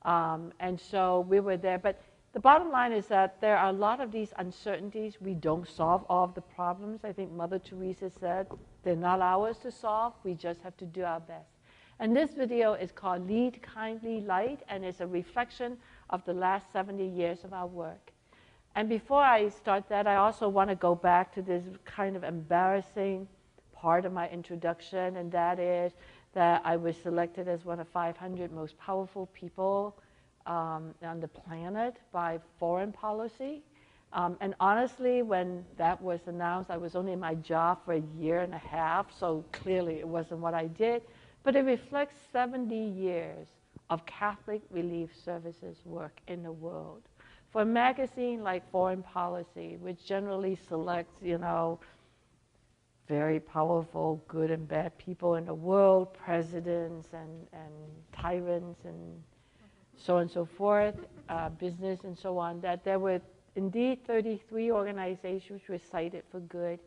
[SPEAKER 2] And so we were there. But the bottom line is that there are a lot of these uncertainties. We don't solve all of the problems. I think Mother Teresa said, they're not ours to solve. We just have to do our best. And this video is called Lead Kindly Light, and it's a reflection of the last 70 years of our work. And before I start that, I also want to go back to this kind of embarrassing part of my introduction, and that is that I was selected as one of 500 most powerful people on the planet by Foreign Policy. And honestly, when that was announced, I was only in my job for a year and a half, so clearly it wasn't what I did. But it reflects 70 years of Catholic Relief Services work in the world. For a magazine like Foreign Policy, which generally selects, you know, very powerful, good and bad people in the world, presidents and tyrants and so on and so forth, business and so on, that there were indeed 33 organizations which were cited for good.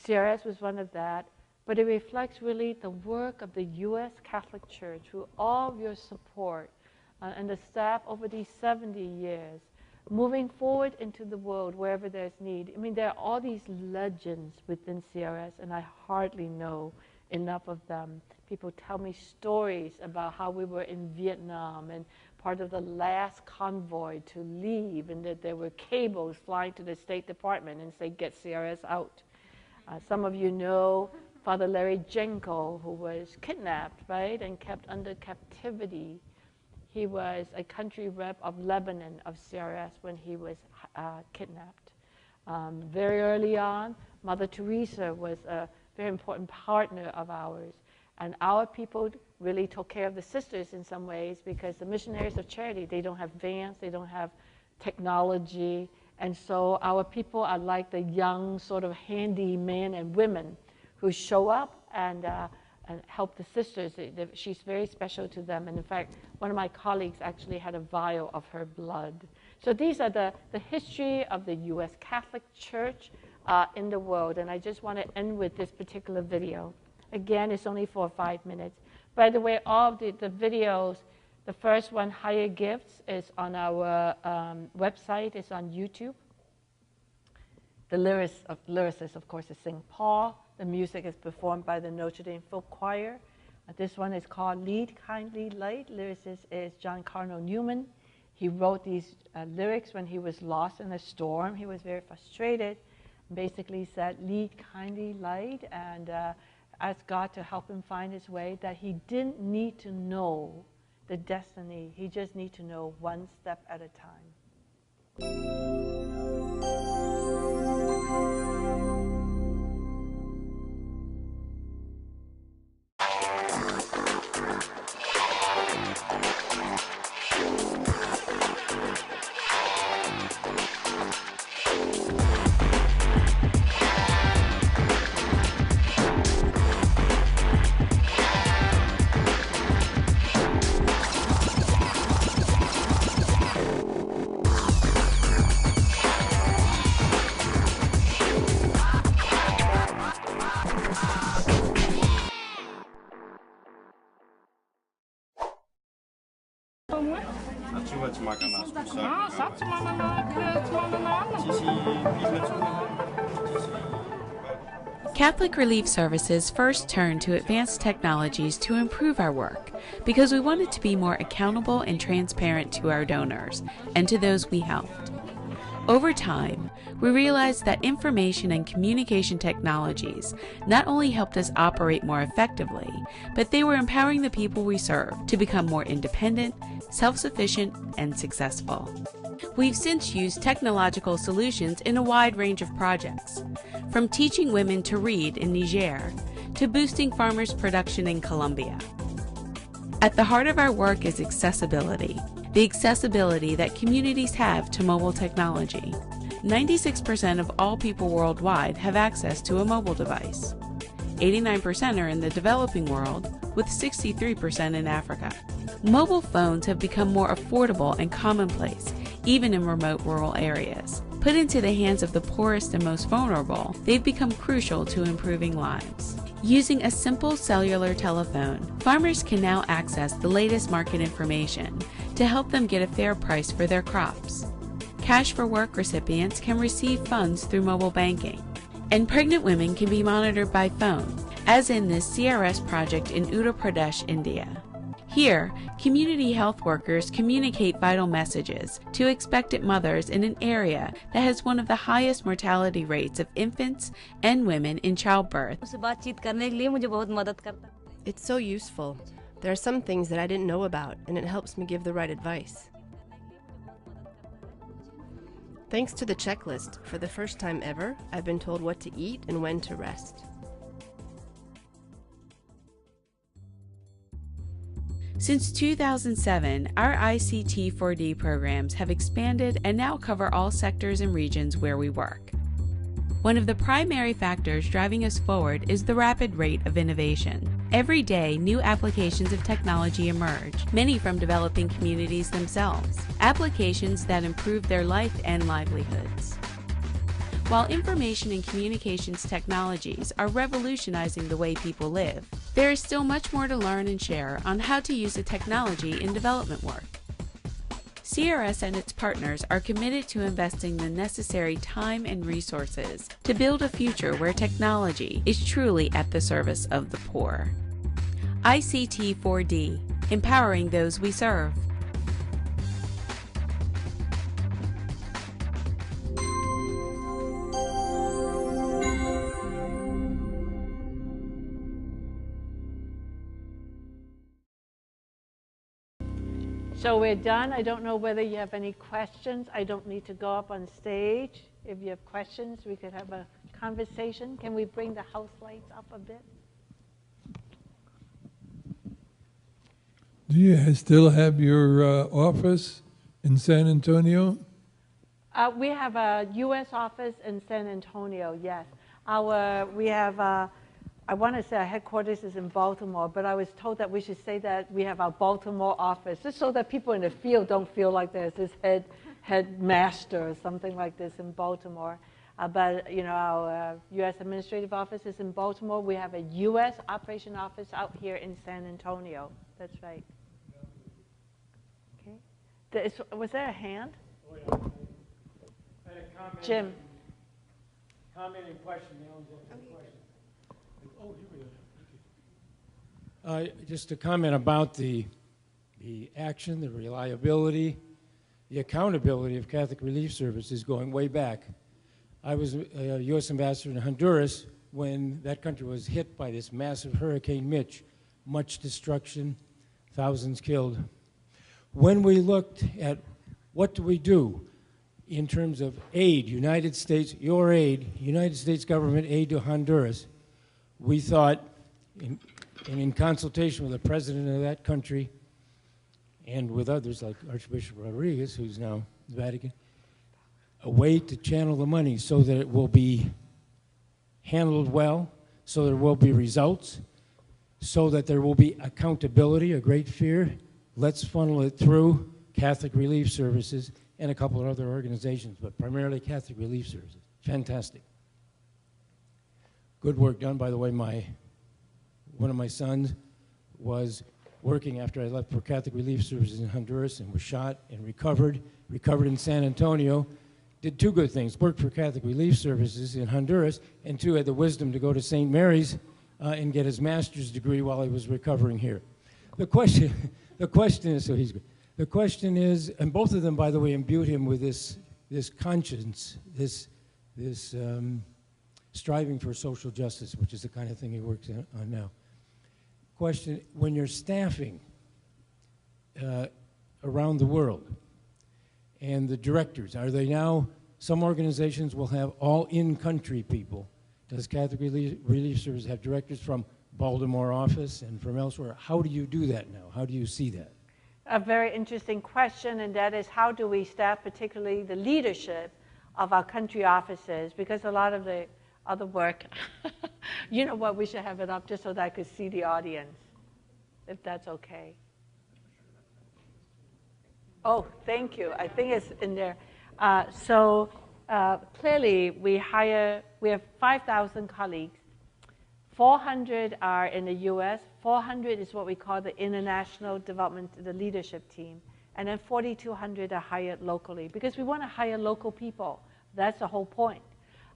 [SPEAKER 2] CRS was one of that. But it reflects really the work of the U.S. Catholic Church, through all of your support and the staff over these 70 years, moving forward into the world wherever there's need. I mean, there are all these legends within CRS, and I hardly know enough of them. People tell me stories about how we were in Vietnam and part of the last convoy to leave, and that there were cables flying to the State Department and say, get CRS out. Some of you know Father Larry Jenko, who was kidnapped, right, and kept under captivity. He was a country rep of Lebanon of CRS when he was kidnapped. Very early on, Mother Teresa was a very important partner of ours. And our people really took care of the sisters in some ways, because the missionaries of charity, they don't have vans, they don't have technology. And so our people are like the young sort of handy men and women who show up and help the sisters. She's very special to them. And in fact, one of my colleagues actually had a vial of her blood. So these are the history of the U.S. Catholic Church in the world. And I just want to end with this particular video. Again, it's only for 5 minutes. By the way, all of the videos, the first one, Higher Gifts, is on our website. It's on YouTube. The lyricist, of course, is St. Paul. The music is performed by the Notre Dame Folk Choir. This one is called Lead Kindly Light. Lyricist is John Cardinal Newman. He wrote these lyrics when he was lost in a storm. He was very frustrated. Basically said, lead kindly light, and asked God to help him find his way, that he didn't need to know the destiny. He just needed to know one step at a time.
[SPEAKER 3] Catholic Relief Services first turned to advanced technologies to improve our work because we wanted to be more accountable and transparent to our donors and to those we helped. Over time, we realized that information and communication technologies not only helped us operate more effectively, but they were empowering the people we serve to become more independent, self-sufficient, and successful. We've since used technological solutions in a wide range of projects, from teaching women to read in Niger to boosting farmers' production in Colombia. At the heart of our work is accessibility, the accessibility that communities have to mobile technology. 96% of all people worldwide have access to a mobile device. 89% are in the developing world, with 63% in Africa. Mobile phones have become more affordable and commonplace, even in remote rural areas. Put into the hands of the poorest and most vulnerable, they've become crucial to improving lives. Using a simple cellular telephone, farmers can now access the latest market information to help them get a fair price for their crops. Cash for Work recipients can receive funds through mobile banking, and pregnant women can be monitored by phone, as in this CRS project in Uttar Pradesh, India. Here, community health workers communicate vital messages to expectant mothers in an area that has one of the highest mortality rates of infants and women in childbirth.
[SPEAKER 4] It's so useful. There are some things that I didn't know about, and it helps me give the right advice. Thanks to the checklist, for the first time ever, I've been told what to eat and when to rest.
[SPEAKER 3] Since 2007, our ICT 4D programs have expanded and now cover all sectors and regions where we work. One of the primary factors driving us forward is the rapid rate of innovation. Every day, new applications of technology emerge, many from developing communities themselves, applications that improve their life and livelihoods. While information and communications technologies are revolutionizing the way people live, there is still much more to learn and share on how to use the technology in development work. CRS and its partners are committed to investing the necessary time and resources to build a future where technology is truly at the service of the poor. ICT 4D, empowering those we serve.
[SPEAKER 2] So we're done. I don't know whether you have any questions. I don't need to go up on stage. If you have questions, we could have a conversation. Can we bring the house lights up a bit?
[SPEAKER 5] Do you still have your office in San Antonio?
[SPEAKER 2] We have a U.S. office in San Antonio, yes. I want to say our headquarters is in Baltimore, but I was told that we should say that we have our Baltimore office, just so that people in the field don't feel like there's this headmaster or something like this in Baltimore. But you know, our U.S. administrative office is in Baltimore. We have a U.S. operation office out here in San Antonio. That's right. Okay. Was there a hand?
[SPEAKER 6] Oh, yeah. I had a comment.
[SPEAKER 2] Jim.
[SPEAKER 6] Comment and question. Oh, here we are. Just a comment about the action, the reliability, the accountability of Catholic Relief Services going way back. I was a U.S. ambassador in Honduras when that country was hit by this massive Hurricane Mitch, much destruction, thousands killed. When we looked at what do we do in terms of aid, United States, your aid, United States government aid to Honduras, we thought, in consultation with the president of that country and with others like Archbishop Rodriguez, who's now in the Vatican, a way to channel the money so that it will be handled well, so there will be results, so that there will be accountability, a great fear. Let's funnel it through Catholic Relief Services and a couple of other organizations, but primarily Catholic Relief Services. Fantastic. Good work done. By the way, one of my sons was working after I left for Catholic Relief Services in Honduras and was shot and recovered in San Antonio. Did two good things: worked for Catholic Relief Services in Honduras, and two, had the wisdom to go to St. Mary's and get his master's degree while he was recovering here. The question is, so he's good. The question is, and both of them, by the way, imbued him with this conscience, this striving for social justice, which is the kind of thing he works on now. Question: when you're staffing around the world, and the directors, are they now, some organizations will have all in-country people. Does Catholic Relief Service have directors from Baltimore office and from elsewhere? How do you do that now? How do you see that?
[SPEAKER 2] A very interesting question, and that is, how do we staff particularly the leadership of our country offices? Because a lot of the other work, you know what, we should have it up just so that I could see the audience, if that's okay. Oh, thank you. I think it's in there. Clearly, we have 5,000 colleagues. 400 are in the U.S. 400 is what we call the International Development, the leadership team. And then 4,200 are hired locally, because we want to hire local people. That's the whole point.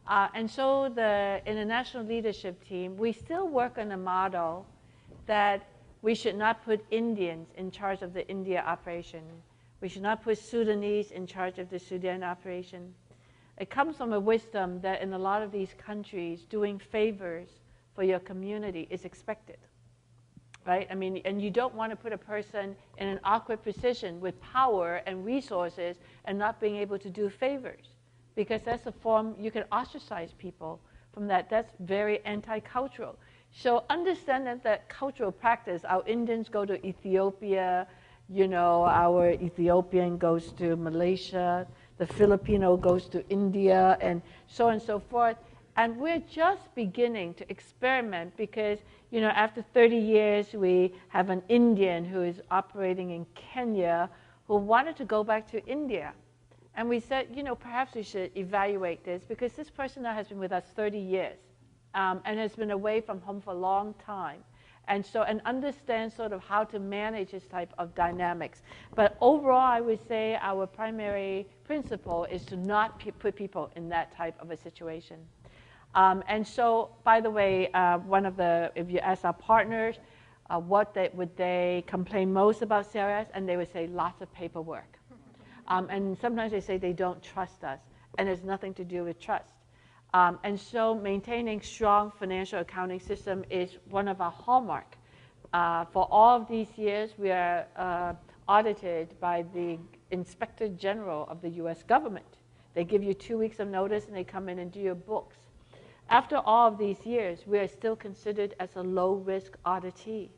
[SPEAKER 2] And so the International Leadership Team, we still work on a model that we should not put Indians in charge of the India operation. We should not put Sudanese in charge of the Sudan operation. It comes from a wisdom that in a lot of these countries, doing favors for your community is expected, right? I mean, and you don't want to put a person in an awkward position with power and resources and not being able to do favors, because that's a form, you can ostracize people from that. That's very anti-cultural. So understand that cultural practice, our Indians go to Ethiopia, you know, our Ethiopian goes to Malaysia, the Filipino goes to India, and so on and so forth. And we're just beginning to experiment because, you know, after 30 years, we have an Indian who is operating in Kenya who wanted to go back to India. And we said, you know, perhaps we should evaluate this, because this person now has been with us 30 years and has been away from home for a long time. And so, and understand sort of how to manage this type of dynamics. But overall, I would say our primary principle is to not put people in that type of a situation. And so, by the way, one of the, if you ask our partners, would they complain most about CRS, and they would say lots of paperwork. And sometimes they say they don't trust us, and it's nothing to do with trust. And so maintaining strong financial accounting system is one of our hallmark. For all of these years, we are audited by the Inspector General of the US government. They give you 2 weeks of notice and they come in and do your books. After all of these years, we are still considered as a low-risk auditee.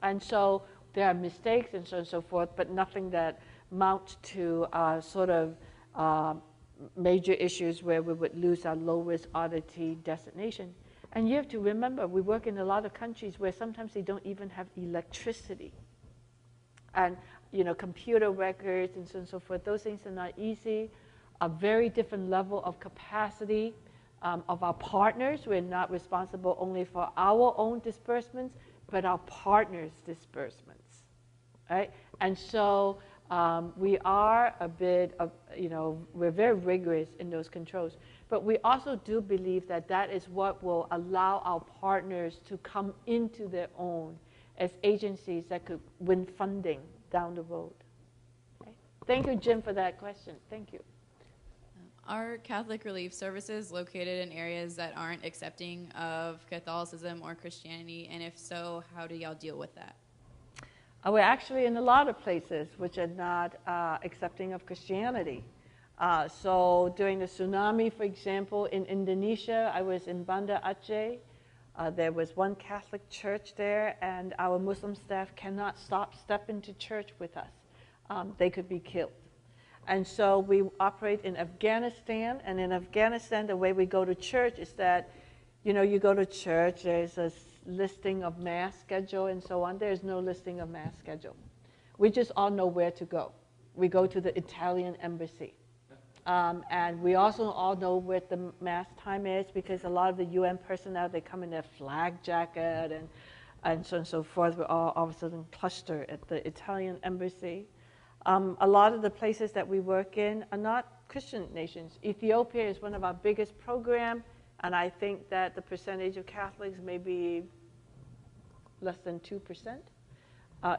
[SPEAKER 2] And so there are mistakes and so on and so forth, but nothing that amounts to sort of major issues where we would lose our low-risk auditee designation. And you have to remember, we work in a lot of countries where sometimes they don't even have electricity. And, you know, computer records and so on and so forth, those things are not easy. A very different level of capacity of our partners. We're not responsible only for our own disbursements, but our partners' disbursements, right? And so we are a bit of, you know, we're very rigorous in those controls. But we also do believe that that is what will allow our partners to come into their own as agencies that could win funding down the road. Okay. Thank you, Jim, for that question. Thank you.
[SPEAKER 7] Are Catholic Relief Services located in areas that aren't accepting of Catholicism or Christianity? And if so, how do y'all deal with that?
[SPEAKER 2] We're actually in a lot of places which are not accepting of Christianity. So during the tsunami, for example, in Indonesia, I was in Banda Aceh. There was one Catholic church there, and our Muslim staff cannot step into church with us. They could be killed. And so we operate in Afghanistan, and in Afghanistan, the way we go to church is that, you know, you go to church, there's a listing of mass schedule and so on. There's no listing of mass schedule. We just all know where to go. We go to the Italian embassy. And we also all know what the mass time is, because a lot of the UN personnel, they come in their flag jacket and and so on and so forth. We're all of a sudden clustered at the Italian embassy. A lot of the places that we work in are not Christian nations. Ethiopia is one of our biggest programs, and I think that the percentage of Catholics may be less than 2%,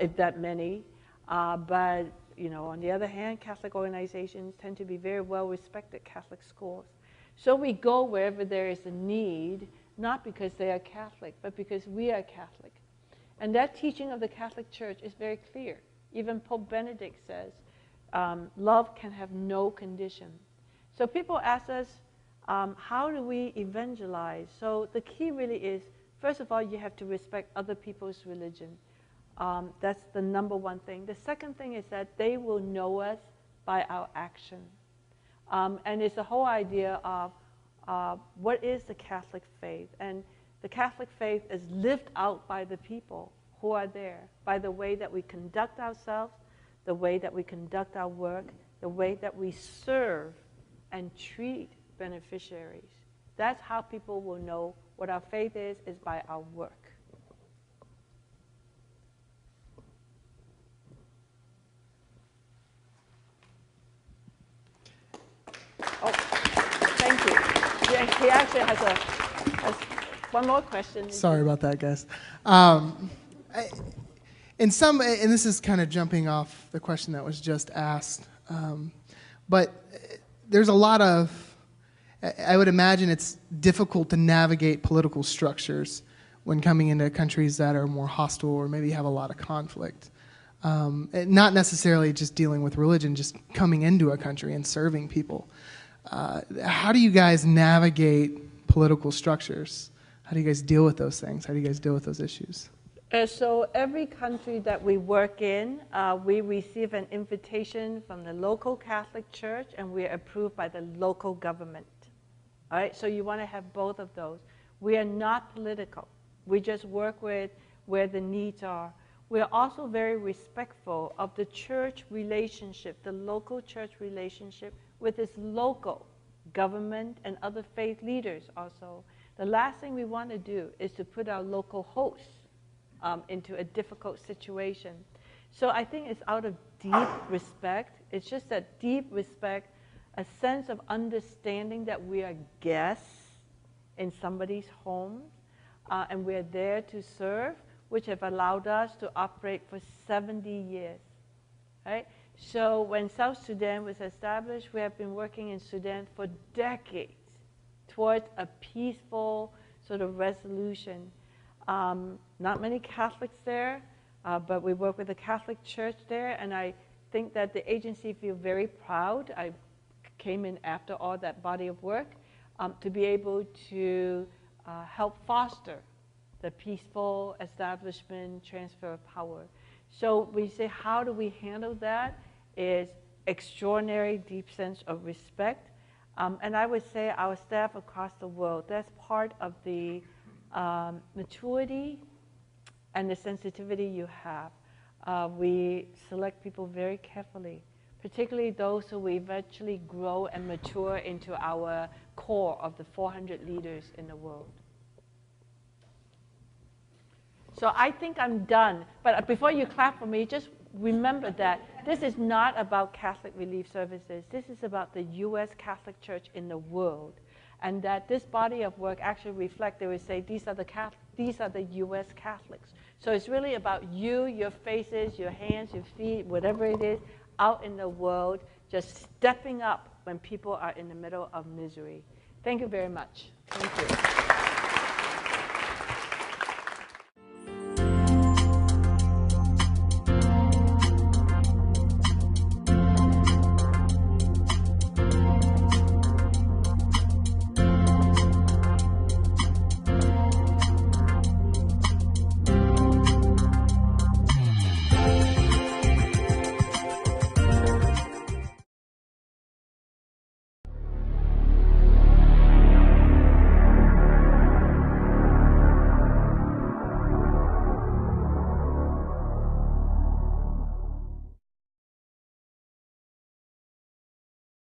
[SPEAKER 2] if that many. But you know, on the other hand, Catholic organizations tend to be very well-respected Catholic schools. So we go wherever there is a need, not because they are Catholic, but because we are Catholic. And that teaching of the Catholic Church is very clear. Even Pope Benedict says, love can have no condition. So people ask us, how do we evangelize? So the key really is, first of all, you have to respect other people's religion. That's the number one thing. The second thing is that they will know us by our action. And it's the whole idea of what is the Catholic faith? And the Catholic faith is lived out by the people who are there, by the way that we conduct ourselves, the way that we conduct our work, the way that we serve and treat beneficiaries. That's how people will know what our faith is by our work. Oh, thank you. Yeah, he actually has one more question.
[SPEAKER 8] Sorry about that, guys. And this is kind of jumping off the question that was just asked, but there's a lot of, I would imagine it's difficult to navigate political structures when coming into countries that are more hostile or maybe have a lot of conflict. Not necessarily just dealing with religion, just coming into a country and serving people. How do you guys navigate political structures? How do you guys deal with those things? How do you guys deal with those issues?
[SPEAKER 2] So every country that we work in, we receive an invitation from the local Catholic Church, and we are approved by the local government. All right, so you want to have both of those. We are not political. We just work with where the needs are. We are also very respectful of the church relationship, the local church relationship with its local government and other faith leaders also. The last thing we want to do is to put our local hosts into a difficult situation. So I think it's out of deep respect. It's just that deep respect, a sense of understanding that we are guests in somebody's home, and we're there to serve, which have allowed us to operate for 70 years. Right? So when South Sudan was established, we have been working in Sudan for decades towards a peaceful sort of resolution. Not many Catholics there, but we work with the Catholic Church there, and I think that the agency feels very proud. I came in after all that body of work to be able to help foster the peaceful establishment, transfer of power. So we say, how do we handle that? Is extraordinary deep sense of respect. And I would say our staff across the world, that's part of the maturity and the sensitivity you have. We select people very carefully, particularly those who we eventually grow and mature into our core of the 400 leaders in the world. So I think I'm done. But before you clap for me, just remember that this is not about Catholic Relief Services. This is about the U.S. Catholic Church in the world. And that this body of work actually reflects, they would say, these are the U.S. Catholics. So it's really about you, your faces, your hands, your feet, whatever it is, out in the world, just stepping up when people are in the middle of misery. Thank you very much. Thank you.